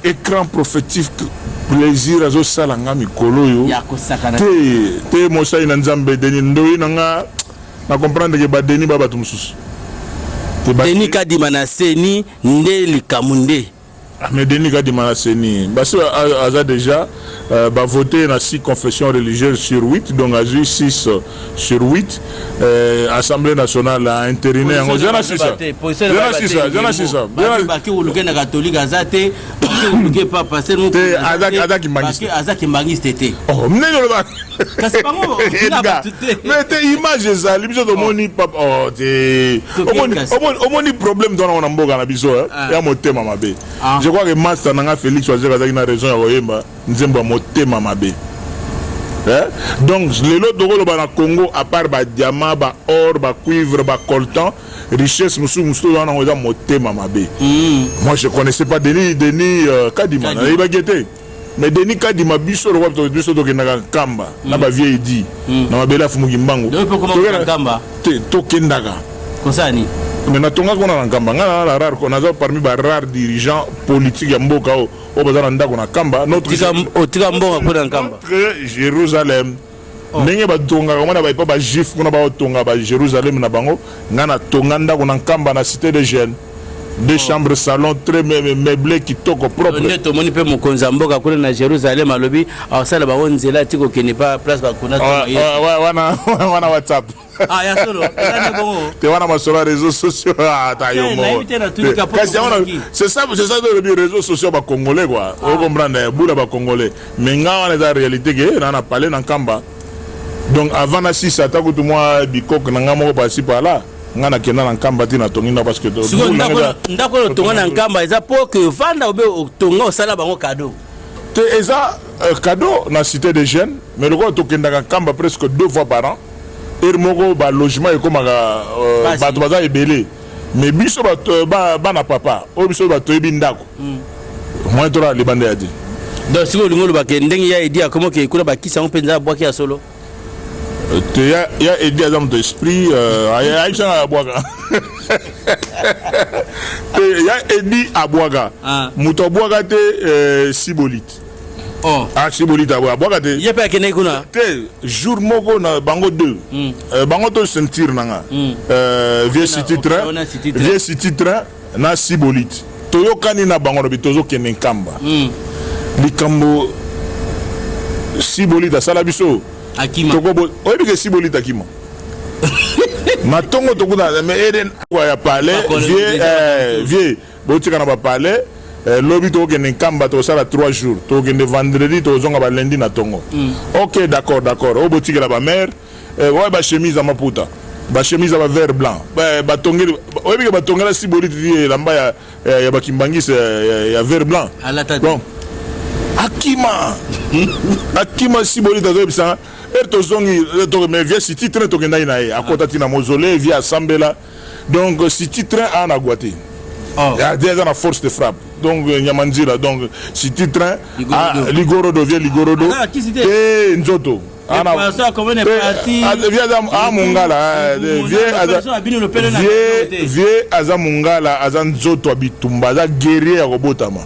écran prophétique plaisir azo sala nga mikolo yo te mosa ina nzambe Denis ndoyi nanga na comprendre que ba Denis baba tumsusu Denis Kadima na seni nde likamunde. mais Denis Kadima na seni parce que aza déjà ba voté na 6 confessions religieuses sur 8 donc a eu 6 sur 8 Assemblée nationale a intériné en zona 6 zona 6 ba ki uluke na catholique azate ba ki uluke pas passer nous azaki mbangiste te oh mnenyo ba kasi bango mais te image ezali biso to moni papa oh te omoni problème dans na mboka na biso ya motema mabe je crois que master nanga Félix Wazeka azaki na raison ya koyemba nzembo ya motema mabe donc lelo tokolo ba na Congo à part ba diamant ba or ba cuivre ba coltan richesse musu wana ngoza motema mabe moi je connaissais pas Denis Kadima na yeba gete mais Denis Kadima biso ro wapi biso to kenaka kamba na ba vieille dit na mabela fumuki mbango to kendaka kosani mais na tonga kona na kamba ngana la rare kona za parmi ba rare dirigeants politiques ya mboka o bazana ndako na kamba notre otika mbonga kona na kamba Jérusalem ndenge batonga kama na ba juif kuna ba tonga ba Jérusalem na bango ngana tonga ndako na kamba na cité des jeunes des chambres salon très meublés qui toko propre neto moni pe mokonza mboka kule na Jérusalem alobi awasala ba onzela tiko keni pa place ba kuna wana WhatsApp ya solo te wana masolo réseaux sociaux c'est ça les réseaux sociaux ba congolais quoi on comprendre bula ba congolais mais nga wana la réalité que na parler na kamba donc avant na 6 atako tout moi bikok na nga moko passer par là ngana kena na nkamba tina tonginda parce que ndako tonga na nkamba eza po que vanda obe tonga osala bango cadeau te eza cadeau na cité des jeunes mais le ko tokenda na nkamba presque 2 fois par an et moko ba logement e komaka bato baza ebele mais biso ba na papa o biso ba toyebi ndako moi to la libande ya di donc siko lingolo ba ke ndenge ya idi akomo ke kula ba kisa on penza bwaki ya solo te ya aidé dans ton esprit aïcha abwaga te ya aidé abwaga muto abwaga te sibolite sibolite abwaga te yepa kene kuna te jour moko na bango 2 bango to sentir nanga vieux city train na sibolite toyokani na bango bi tozo kene nkamba likambo sibolite sala biso akima toko oyebi ke sibolite akima matongo tokuna mais eden kwa ya palais vieux botika na ba palais lobi to ke nkamba to sala 3 jours to ke vendredi to zonga ba lundi na tongo OK d'accord o botika la ba mère ouais ba chemise à maputa ba chemise à ba vert blanc ba tongeli oyebi ke ba tongela sibolite lamba ya ba kimbangisa ya vert blanc bon akima sibolite azobisa ertozongi to mais via city train to kenda ina e akota tina mausolée via assemblée donc city train ana guaté ya déjà na force de frappe donc nyamanzira donc city train ligorodo via ligorodo et nzoto ana via mungala vie aza mungala aza nzoto abitumba aza guerrier ya kobotama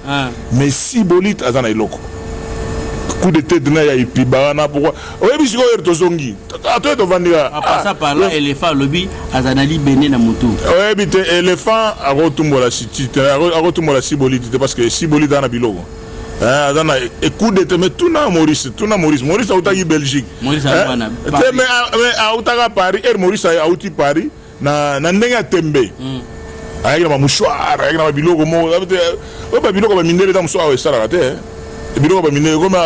mais sibolite aza na iloko coup de tête na ya ipiba na pourquoi oyebi siko yer tozongi ato to vandika apasa par là éléphant lobby azanali bene na mutu oyebi te éléphant akotumbola sibolite parce que sibolite na biloko azana coup de tête mais tuna Maurice autaki Belgique mais autaka Paris Maurice auti Paris na ndenge tembe ayaki na mouchoir ayaki na biloko mo ba biloko ba mindele ta mouchoir esala te biloko ba mindele comme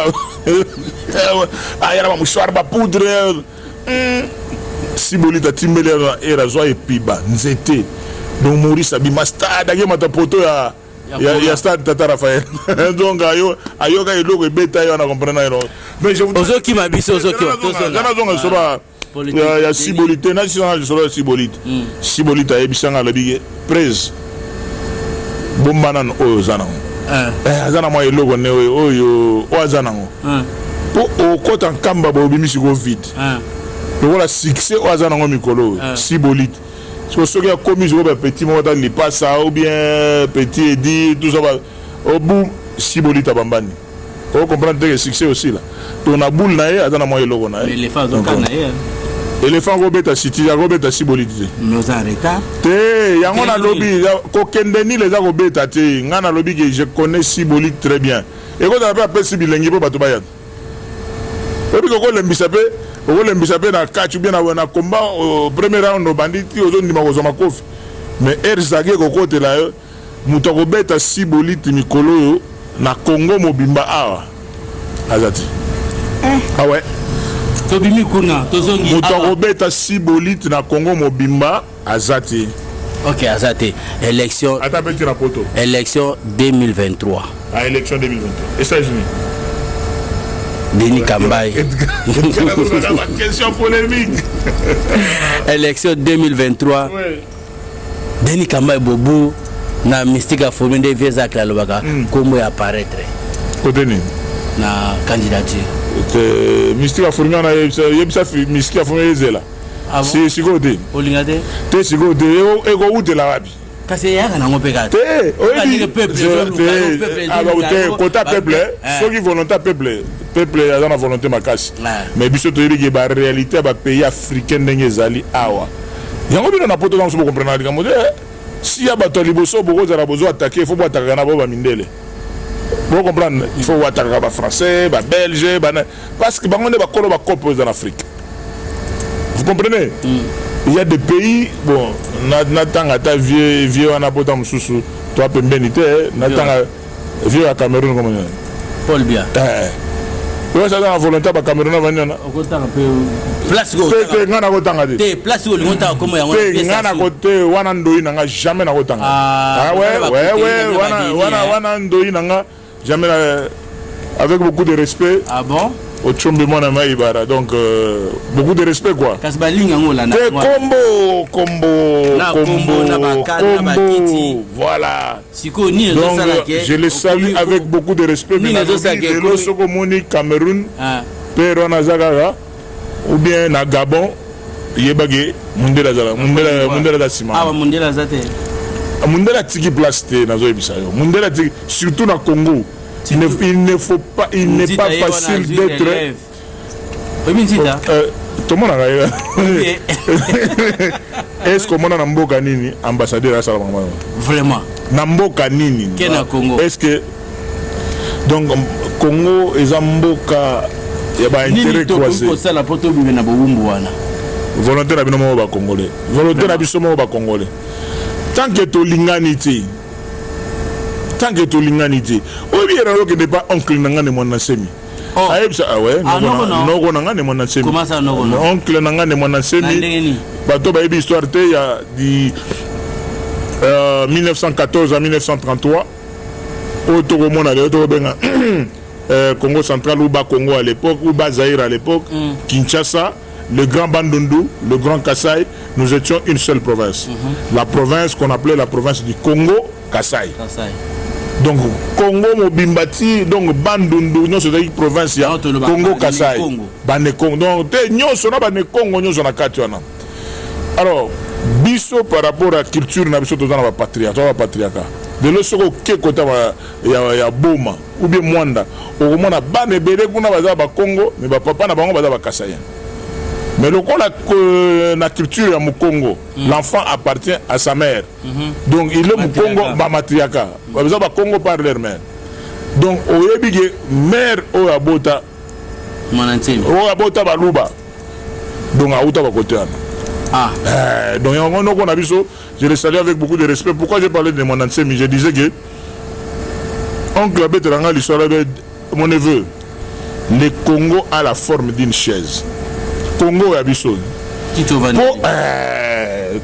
ayaki na mouchoir ba poudre sibolite timbele era zo epiba nzete donc Maurice abima stade ayaki mata poto ya stade Tata Raphaël donc ayoka eloko ebeta yo na comprendre yo mais je vous ozoki mabiso ozoki kana zonga sora ya sibolite na sora sibolite sibolite ayebisanga lobi presse bombana oyo zana azana mwa eloko ne oyo azana ngo po okota nkamba bo bimisi go vide lokola succès o azana ngo mikolo sibolite soki ya commis ou petit moment li passe ou bien petit Edi tout ça au bout sibolite bambani on comprend que succès aussi là to na boule na ye azana moyo logo na ye mais les phases on kana ye éléphant robeta city ya robeta siboliti nous en retard te yango na lobby kokende ni les robeta te nga na lobby que je connais siboliti très bien et ko na pas pesi bilengi po bato bayat et puis ko lembisa pe na catch bien na combat au premier round no banditi ozo ndima ko zoma kofi mais erzage ko kote la yo muto robeta siboliti mikolo yo na Congo mobimba awa azati ah ouais tobimi kuna tozongi muto robeta siboliti na Congo mobimba azati ok azati élection ata petit rapoto élection 2023 à élection 2023 et ça États-Unis Denis Kambaye question polémique élection 2023 ouais. Denis Kambaye bobu na mystique a formé des vieux actes la lobaka comment apparaître côté ni na candidature mystique a formé na yebisa mystique a formé zela si côté olingade te si côté ego ute la wapi kasi yaka na ngope kata te oyebi peuple kota peuple soki volonté peuple aza na volonté makasi mais biso toyebi ke ba réalité ba pays africain ndenge ezali awa yango bino na poto na so comprendre likambo te si ya bato liboso bokozala bozo attaquer il faut boattaquer na bo ba mindele bo comprendre il faut attaquer ba français ba belge parce que bango ne ba kolo ba cope en Afrique vous comprenez il y a des pays bon na tanga ta vieux wana bota mususu toi pembeni te na tanga vieux à Cameroun comme Paul Biya ouais ça dans la volonté ba Cameroun va nana okotanga pe place go te ngana kotanga te place go lingonta comme yango te ngana kote wana ndoi nanga jamais na kotanga ah ouais wana ndoi nanga jamais avec beaucoup de respect ah bon au Tchombemon na Maïbara donc beaucoup de respect quoi kasbalinga ngola na combo na bakana na bakiti voilà siko ni donc je le salue avec beaucoup de respect mais le soko moni Cameroun pero na Zagaga ou bien na Gabon yebage mundela zala mundela da sima ah mundela zate mundela tiki place te nazo ebisa yo mundela tiki surtout na Congo. Il ne faut pas, il n'est pas facile d'être. Tout le monde a est-ce que mon amboka nini ambassadeur à Salamama? Vraiment. Namboka nini? Congo. Est-ce que donc Congo et Zamboka il y a pas intérêt croisé. Ça la poto bi na bobumbu wana. Volontaire na bino ba congolais. Volontaire na biso ba congolais. Tant que to linganité. Tant que tu l'ingénies, ou bien alors que n'est pas oncle nanga ne mon semi. Ah ouais, non nanga ne mon semi. Comment ça non oncle nanga ne mon semi. Bateau ba histoire te il y a di 1914 à 1933. Au Togo na le benga Congo central ou bas Congo à l'époque ou bas Zaïre à l'époque, Kinshasa, le Grand Bandundu, le Grand Kasaï, nous étions une seule province. La province qu'on appelait la province du Congo Kasaï. Donc Congo Mobimbati donc Bandundu non c'est une province ya Congo Kasaï bane Congo donc te nyonso na bane Congo nyonso na kati wana. Alors biso par rapport à culture na biso tozana ba patriarcat de lo soko ke kota ya boma ou bien mwanda o mona bane bele kuna baza ba Congo mais ba papa na bango baza ba Kasaï. Mais le la culture à Congo, l'enfant appartient à sa mère. Donc il est Congo matriarcat. Vous avez Congo par leur mère. Donc au début mère au abota baluba. Donc à outa côté. Ah. Donc on a vu ça. Je le salue avec beaucoup de respect. Pourquoi j'ai parlé de mon ancien, je disais que oncle Betranga l'histoire avec mon neveu. Le Congo a la forme d'une chaise. Congo ya biso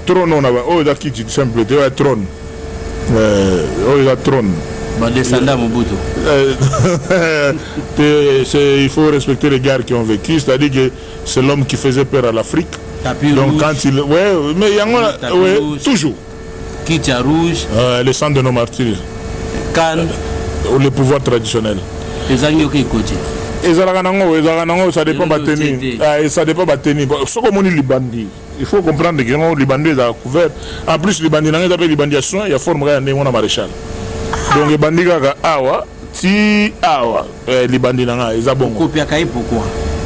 trône on a oh da kiti simple te trône oh la trône ba descendant Mobutu il faut respecter les guerres qui ont vécu, c'est-à-dire que c'est l'homme qui faisait peur à l'Afrique. Donc quand il mais toujours kiti rouge le sang de nos martyrs kan le pouvoir traditionnel ça dépend de tenir. Ça dépend de tenir. Ce qu'on dit Libandi, il faut comprendre que les Libandais sont couverts. En plus, les Libandais sont Libandais soins, il y a forme de mon maréchal. Donc les Libandais awa, ti awa, Libandais ils sont bon. Pourquoi?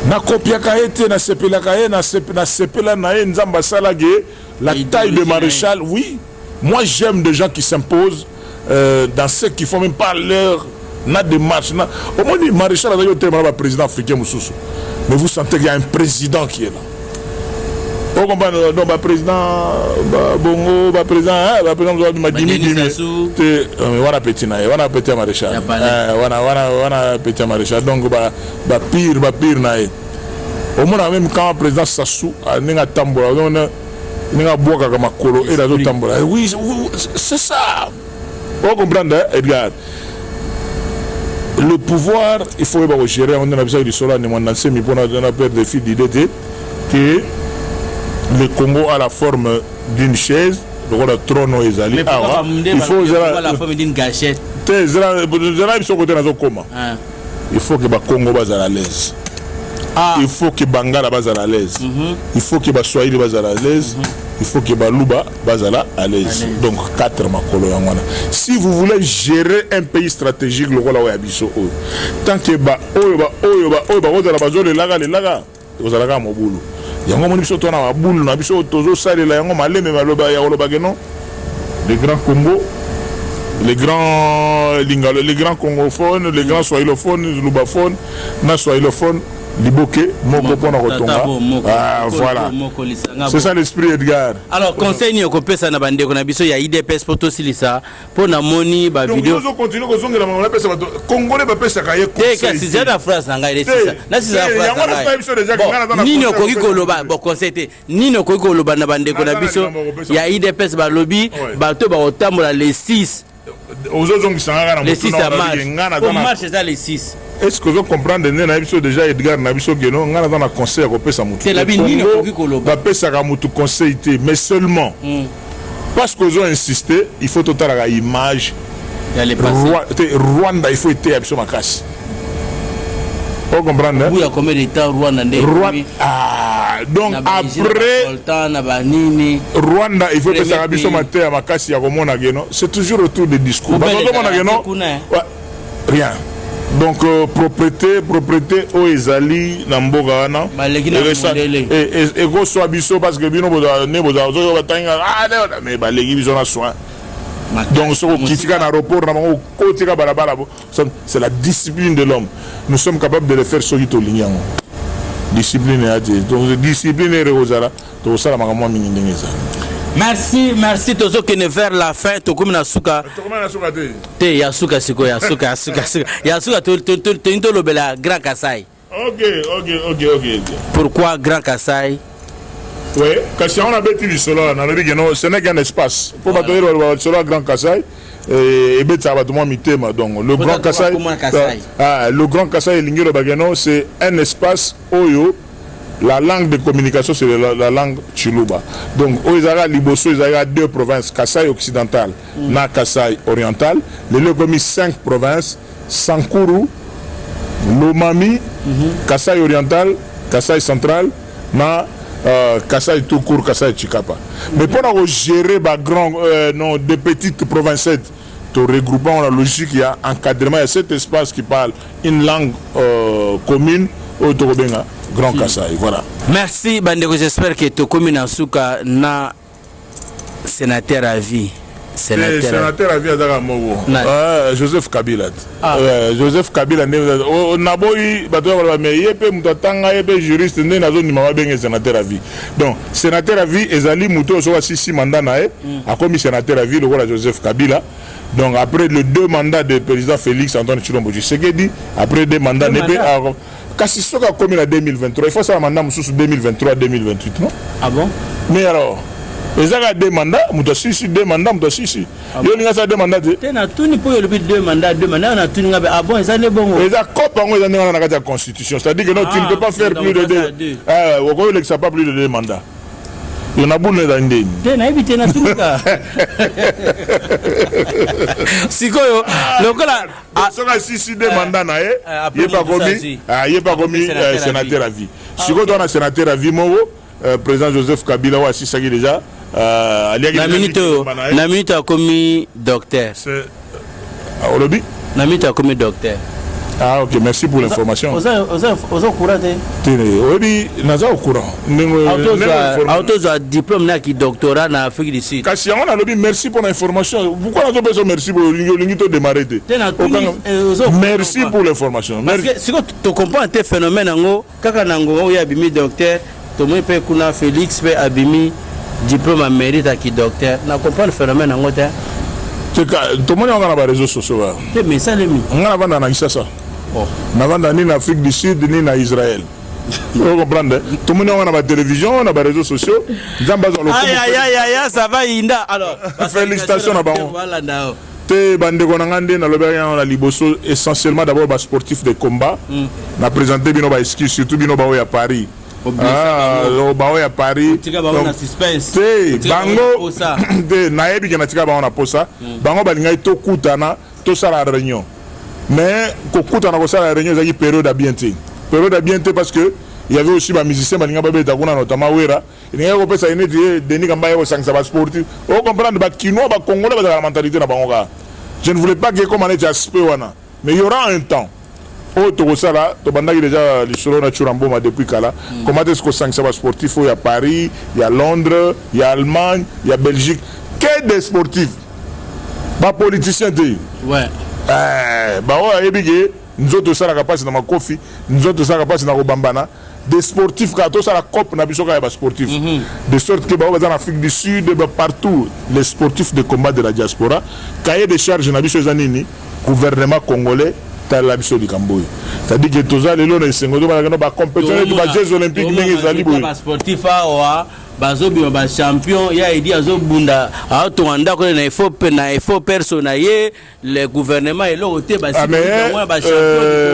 na kopiaka ete na sepelaka ye na sepela na ye nzamba salage la taille de maréchal. Oui, moi j'aime des gens qui s'imposent dans ceux qui font même pas leur na démarche na au moins le maréchal a été le président africain Moussoussou, mais vous sentez qu'il y a un président qui est là. Au combat non ba président bongo ba président Madini wana petit na wana petit maréchal wana petit maréchal donc ba pire na au moins même quand président Sassou ninga tambola ninga boka kama kolo et la zo tambola. Oui, c'est ça. Vous comprenez, Edgar? Le pouvoir, il faut le gérer. On a besoin de cela. On a peur de filles d'idée que le Congo a la forme d'une chaise. Donc le trône est allé. Il faut la forme d'une gâchette. Il faut que le Congo soit à l'aise. Il faut que Bangala soit à l'aise. Il faut que Swahili soit à l'aise. Il faut que Balouba soit à l'aise. Donc 4 makolo yangwana. Si vous voulez gérer un pays stratégique, le rôle est abisso. Tant que vous allez à Mobulu. Yango moni biso tona mabulu na biso tozo salela yango maleme maloba ya oloba geno. Les grands Congo, les grands lingalo, les grands congophones, les grands swahilophones, les lubaphones, na swahilophones. Liboke, moko pona kotonga. Ah voilà. C'est ça l'esprit Edgar. Alors conseil ni okopesa na bande ko na biso ya IDPS poto silisa pona moni ba vidéo. Donc nous continuons ko zongela ma pesa bato congolais ba pesa ka ye conseil. Te ka si za phrase na ngai lesisa. Na si za phrase. Nini okoki koloba bo conseil te. Nini okoki koloba na bande ko na biso ya IDPS ba lobby bato ba otambola les 6. Les 6 à marche. Pour marche c'est les 6. Est-ce que vous comprenez déjà Edgar Nabiso Geno, on a un conseil à couper sa mouture. C'est la bine conseil, mais seulement parce que vous avez insisté, il faut total la image. Rwanda, il faut être absolument casse. Vous comprenez? Il y a combien de temps Rwanda? Donc après Rwanda, il faut que ça soit maté à ma casse. C'est toujours autour des discours. Rien. Donc propriété au Ezali Namboga na et go so abiso parce que bino boza ne boza zo batanga mais balegi biso na soin. Donc so kitika na aéroport na mo kotika balabala c'est la discipline de l'homme. Nous sommes capables de le faire solito linyango. Discipline et donc discipline et rozala to sala makamwa mingi ndengeza. Merci tozo kene vers la fin to comme na suka te ya suka siko ya suka to lobela Grand Kassai. OK. Pourquoi Grand Kassai? Oui, parce qu'on a bâti le solo na lobi geno ce n'est qu'un espace pour battre le solo Grand Kassai et betsa battement mitema donc le Grand Kassai le Grand Kassai lingiro bageno c'est un espace oyo. La langue de communication, c'est la langue Chiluba. Donc, au Isara, Liboso, il y a 2 provinces, Kassai occidental, na Kassai oriental. Les deux commis 5 provinces, Sankuru, Lomami, Kassai oriental, Kassai central, na Kassai tout court, Kassai Chikapa. Mais pour gérer des petites provinces, tout regroupant la logique, il y a encadrement, il y a cet espace qui parle une langue commune au Togobenga. Grand Kassai, voilà. Merci Bandeko, j'espère que tu communes en souka na sénateur à vie. Sénateur à vie à Joseph Kabila. Joseph Kabila naboyi bato mais yepe mutatanga yepe juriste ne nazo ni mama benga sénateur à vie. Donc sénateur à vie ezali muto so 6 mandats na a commis sénateur à vie le roi Joseph Kabila. Donc après les 2 mandats de président Félix Antoine Tshilombo Tshisekedi, après 2 mandats Kasi soka comme en 2023, il faut ça mandat sous 2023-2028, non? Ah bon? Mais alors, les gens ont 2 mandats, muta sisi 2 mandats, muta sisi. Yo linga ça 2 mandats. Tena tuni po yo le 2 mandats, on a tuni ngabe ah bon, ça n'est bon. Les accords pango ils ont dans la constitution, c'est-à-dire que non, tu ne peux pas faire plus de 2. Au Congo il pas plus de 2 mandats. Il y en a beaucoup dans l'Inde. Tena éviter na tuka. Sikoyo, le kola soka sisi 2 mandats na il est pas commis sénateur à vie. Sikoyo on a sénateur à vie mo président Joseph Kabila wa sisaki déjà la minute a commis docteur. C'est au lobby. La minute a commis docteur. Ah ok, merci pour l'information. Aux courant oui, naza au courant. Auto a diplôme qui doctorat en Afrique du Sud. Kasi on a lobby merci pour l'information. Pourquoi on a besoin merci pour l'ingito démarrer? Merci pour l'information. Si tu comprends tes phénomènes ngo kaka nango ya bimi docteur, to mo pe kuna Félix pe abimi diplôme à mérite qui docteur. Na comprend le phénomène ngo te. Tout le monde a des réseaux sociaux. Mais ça les mi. On a vendu en Kinshasa. On a vendu en Afrique du Sud ni en Israël. Vous comprenez? Tout le monde a des télévisions, on a des réseaux sociaux. Aïe, ça va Inda. Alors, félicitations à Baron. Te bande konangande na lobaya on a liboso essentiellement d'abord bas sportif de combat. Na présenté bino ba excuse surtout bino ba à Paris. Baoya Paris. Bango de naebi que natika ba on a posa. Bango balinga to kutana to sala réunion. Mais ko kutana ko sala réunion zaki période à bienté. Période à bienté parce que il y avait aussi des musiciens balinga ba beta kuna notamment Wera. Il y a ko pesa ine Denis Kamba yo sang ça sportif. On comprendre ba kinois ba congolais ba la mentalité na bango ga. Je ne voulais pas que comme on est aspect wana. Mais il y aura un temps. Oh, tout ça là, tu as déjà l'histoire de Churamboma depuis Kala. Comment est-ce que ça sportif? Il y a Paris, il y a Londres, il y a Allemagne, il y a Belgique. Que des sportifs? Pas politiciens. Ouais. Nous autres, ça la passe dans ma coffee, nous autres, ça la passe dans Bambana. Des sportifs, quand tout ça la COP, n'a pas sportifs. De sorte que dans l'Afrique du Sud, partout, les sportifs de combat de la diaspora, cahier de charges, n'a pas gouvernement congolais. La biso du Camboy. C'est-à-dire que tous les lois de compétition des Jeux olympiques les sportifs bazobi ba champion ya idi azobunda aotwanda ko na ifo personnel le gouvernement et l'autre ba champion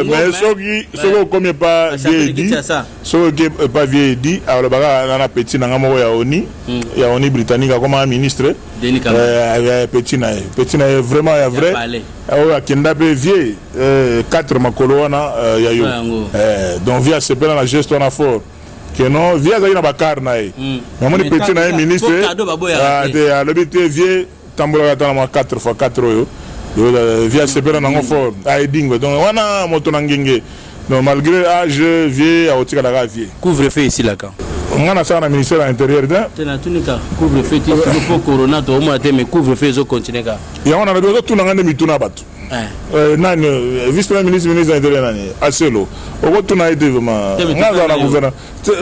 mais soki comme pas vieilli soki pas vieilli alors ba na petit na ngamo ya oni britannique comme ministre petit na vraiment ya vrai a kenda be vieux 4 makolo wana ya yo donc via se pela na gestion na fort que non via za ina bakar na e mais mon petit na ministre a l'habité vieux tambola ta na 4x4 yo via se pela na fort a dingo donc wana moto na ngenge donc malgré âge vieux a otika la vieux couvre-feu ici là quand on a ça na ministère de l'intérieur tena tunika couvre-feu ti pour corona to mo ate mais couvre-feu zo continuer ka ya on a besoin tout na ngande mituna batu nani vice-premier ministre de l'intérieur nani aselo okotuna ete vraiment ngaza na gouvernement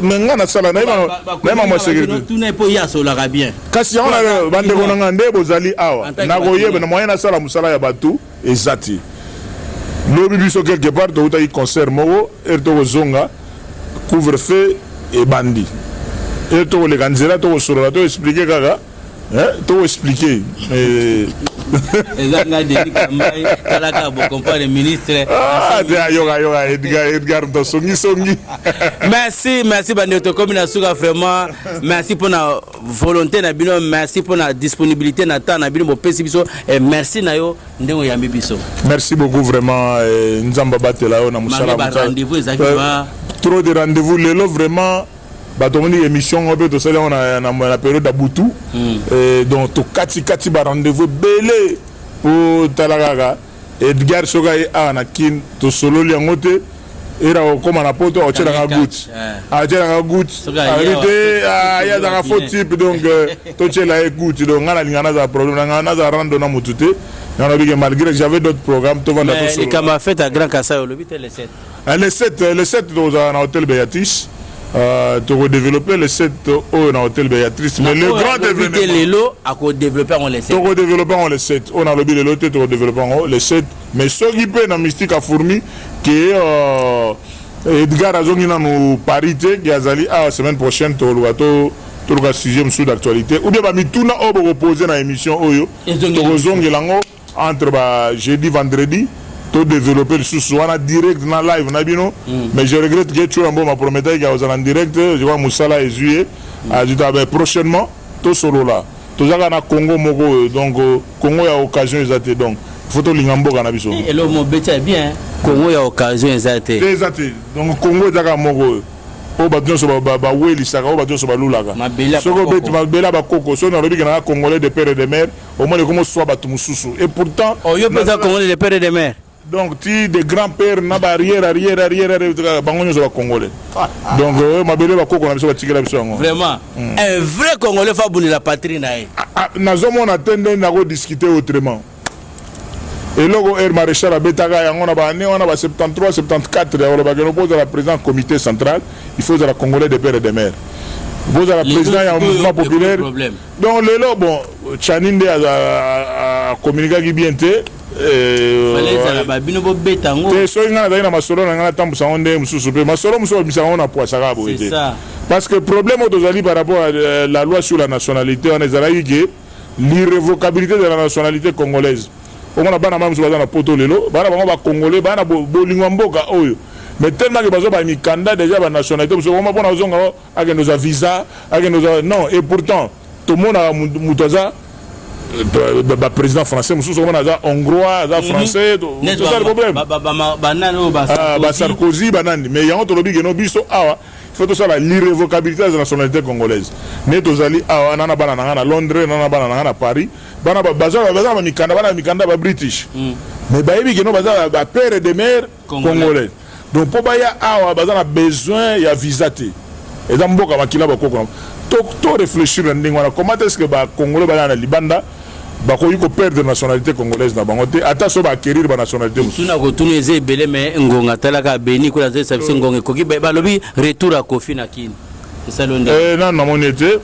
mais ngana sala na ima mo sécurité tuna po ya sola ka bien kasi on a bande konanga nde bozali awa na koyeba na moyen na sala musala ya batu ezati lobi biso quelque part to uta concert moko erto zonga couvre-feu et bandit erto le kanzela to sorola to expliquer kaka to expliquer merci Bandeto Komina Suga vraiment merci pour la volonté na bino merci pour la disponibilité na temps na bino mo pesi biso et merci na yo ndengo yambi biso merci beaucoup vraiment nzamba batela yo na musala rendez-vous exactement trop de rendez-vous lelo vraiment batomoni émission on peut to sala on a la période d'Abutu donc to kati ba rendez-vous belé pour talagaga Edgar Sogai ana kin to solo li ngote era comme na poto o tshela nga gut a tshela nga gut arité ya da faux type donc to tshela e gut donc ngana lingana za problème ngana za rando na mutute ngana bige malgré que j'avais d'autres programmes to vanda to solo mais comme fait à Grand Kassai le 8 et le 7 le 7 dans hôtel Béatrice tu redévelopper les 7 dans l'hôtel Béatrice mais le grand événement à développer on les 7 tu redévelopper on les 7 on a le billet l'hôtel tu redévelopper les 7 mais ce qui peut dans mystique à fourmi qui Edgar Azongi na nous parité qui azali la semaine prochaine tu le 6e sous d'actualité ou bien ba mituna obo reposer dans émission oyo tu zongi lango entre jeudi vendredi tout développer le sous en direct dans live nabino mais je regrette que tu as un bon ma promettait qu'il y a en direct je vois Moussala et Juillet prochainement tout solo là tout ça na Congo moko donc Congo a occasion exacte donc photo lingambo kana biso et le mot beta bien Congo a occasion exacte donc Congo zaka moko o baton so ba weli saka o baton so ba lulaka soko betu mabela ba koko so na lobi kana congolais de père et de mère au moins comme soit batu mususu et pourtant oh yo peut congolais de père et de mère donc ti de grand-père na ba arrière bango nyonso ba congolais donc mabele ba koko na biso ba tikela biso yango vraiment un vrai congolais fa buni la patrie na ye nazomona tende na ko discuter autrement et logo air maréchal abetaka yango na ba année wana ba 73 74 ya wala ba keno poza la président comité central il faut la congolais de père et de mère vous êtes le président du mouvement populaire donc lelo bon Chaninde a communiqué qui bien te so nga na masolo na nga tambusa onde mususu pe masolo muso bisanga na poisa ka boite parce que problème autozali par rapport à la loi sur la nationalité on est allé que l'irrévocabilité de la nationalité congolaise on a bana mamuso bazana poto lelo bana bango ba congolais bana bolingwa mboka oyo mais tellement que bazo ba mikanda déjà ba nationalité parce qu'on a zonga avec nos visa avec nos non et pourtant tout le monde a mutoza le président français mususu on a hongrois a français c'est ça le problème ba Sarkozy banani mais yango to lobi que no biso awa il faut tout ça l'irrévocabilité de la nationalité congolaise mais tozali awa nana bana na Londres nana bana na Paris bana baza mikanda ba British mais ba yebi que no baza ba père de mère congolais donc pour baya awa baza na besoin ya visa te et dans mboka makila ba koko to réfléchir ndingo na comment est-ce que ba congolais ba na libanda ba ko yiko perdre nationalité congolaise na bango te ata so ba acquérir ba nationalité tuna ko tunu eze belé mais ngonga talaka beni ko la service ngonga ko ki ba lobi retour à Kofi na kini c'est ça l'onde non na monete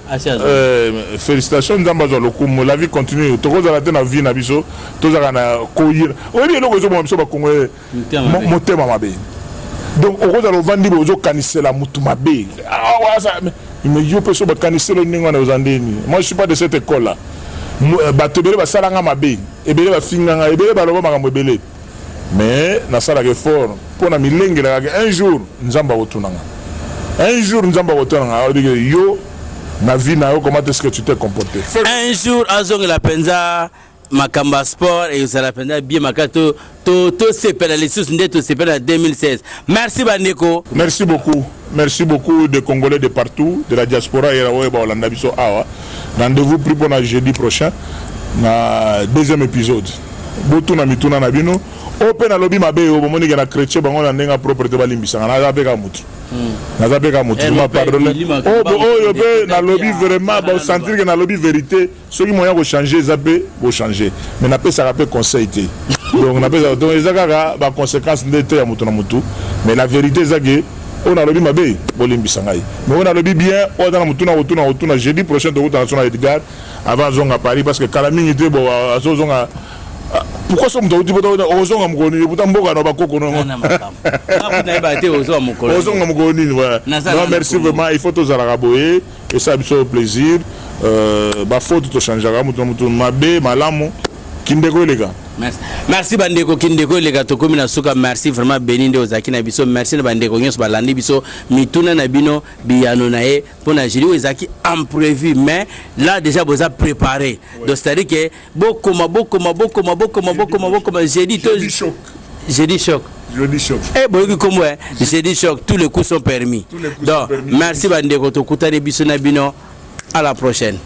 félicitations nzamba zo lokumu la vie continue to ko za la te na vie na biso to za na koyira oyebi eloko zo mo biso ba congolais motema mabe donc au cause de vandi bozo kanisela mutu mabe mais yo peso ba kanisela ningo na ozandeni moi je suis pas de cette école là batebele ba salanga mabe ebele ba finganga ebele ba loba makambo ebele mais na sala ke fort pona milenge la un jour nzamba otunanga yo na vie na yo comment est-ce que tu t'es comporté un jour azong la penza makamba sport et ça la peine bien makato to se pela les sous ndeto se pela 2016 merci bandeko merci beaucoup de Congolais de partout de la diaspora et la Hollande biso awa rendez-vous pris pour le jeudi prochain na deuxième épisode botu na mituna na bino open lobby mabe o bomoni na chrétien bango na ndenga propriété balimbisa na zabeka mutu ma pardonne yo be na lobby vraiment ba sentir que na lobby vérité ceux qui moyen ko changer zabe bo changer mais na pesa rappel conseil té donc na pesa donc ezaka ba conséquence ndete ya mutu na mutu mais la vérité zage on a lobby mabe bolimbisa ngai mais on a lobby bien on a mutu na jeudi prochain de route national Edgar avant zonga Paris parce que Kalamini té bo azozonga pourquoi sommes nous dit ozonga mukoni buta mboka na bakoko no na ba te ozonga mukoni voilà non merci vraiment il faut tous ala boyer et ça biso plaisir ba faute to changera mutu mabe malamu kindeko lega merci bandeko kindeko lega to komina suka merci vraiment beninde ozaki na biso merci na bandeko nyos balandi biso mituna na bino biyano na e pona jiri ozaki imprévu mais là déjà vous a préparé donc c'est-à-dire que beaucoup jeudi choc eh boyoki kombo jeudi choc tous les coups sont permis donc merci bandeko to kutane biso na bino à la prochaine.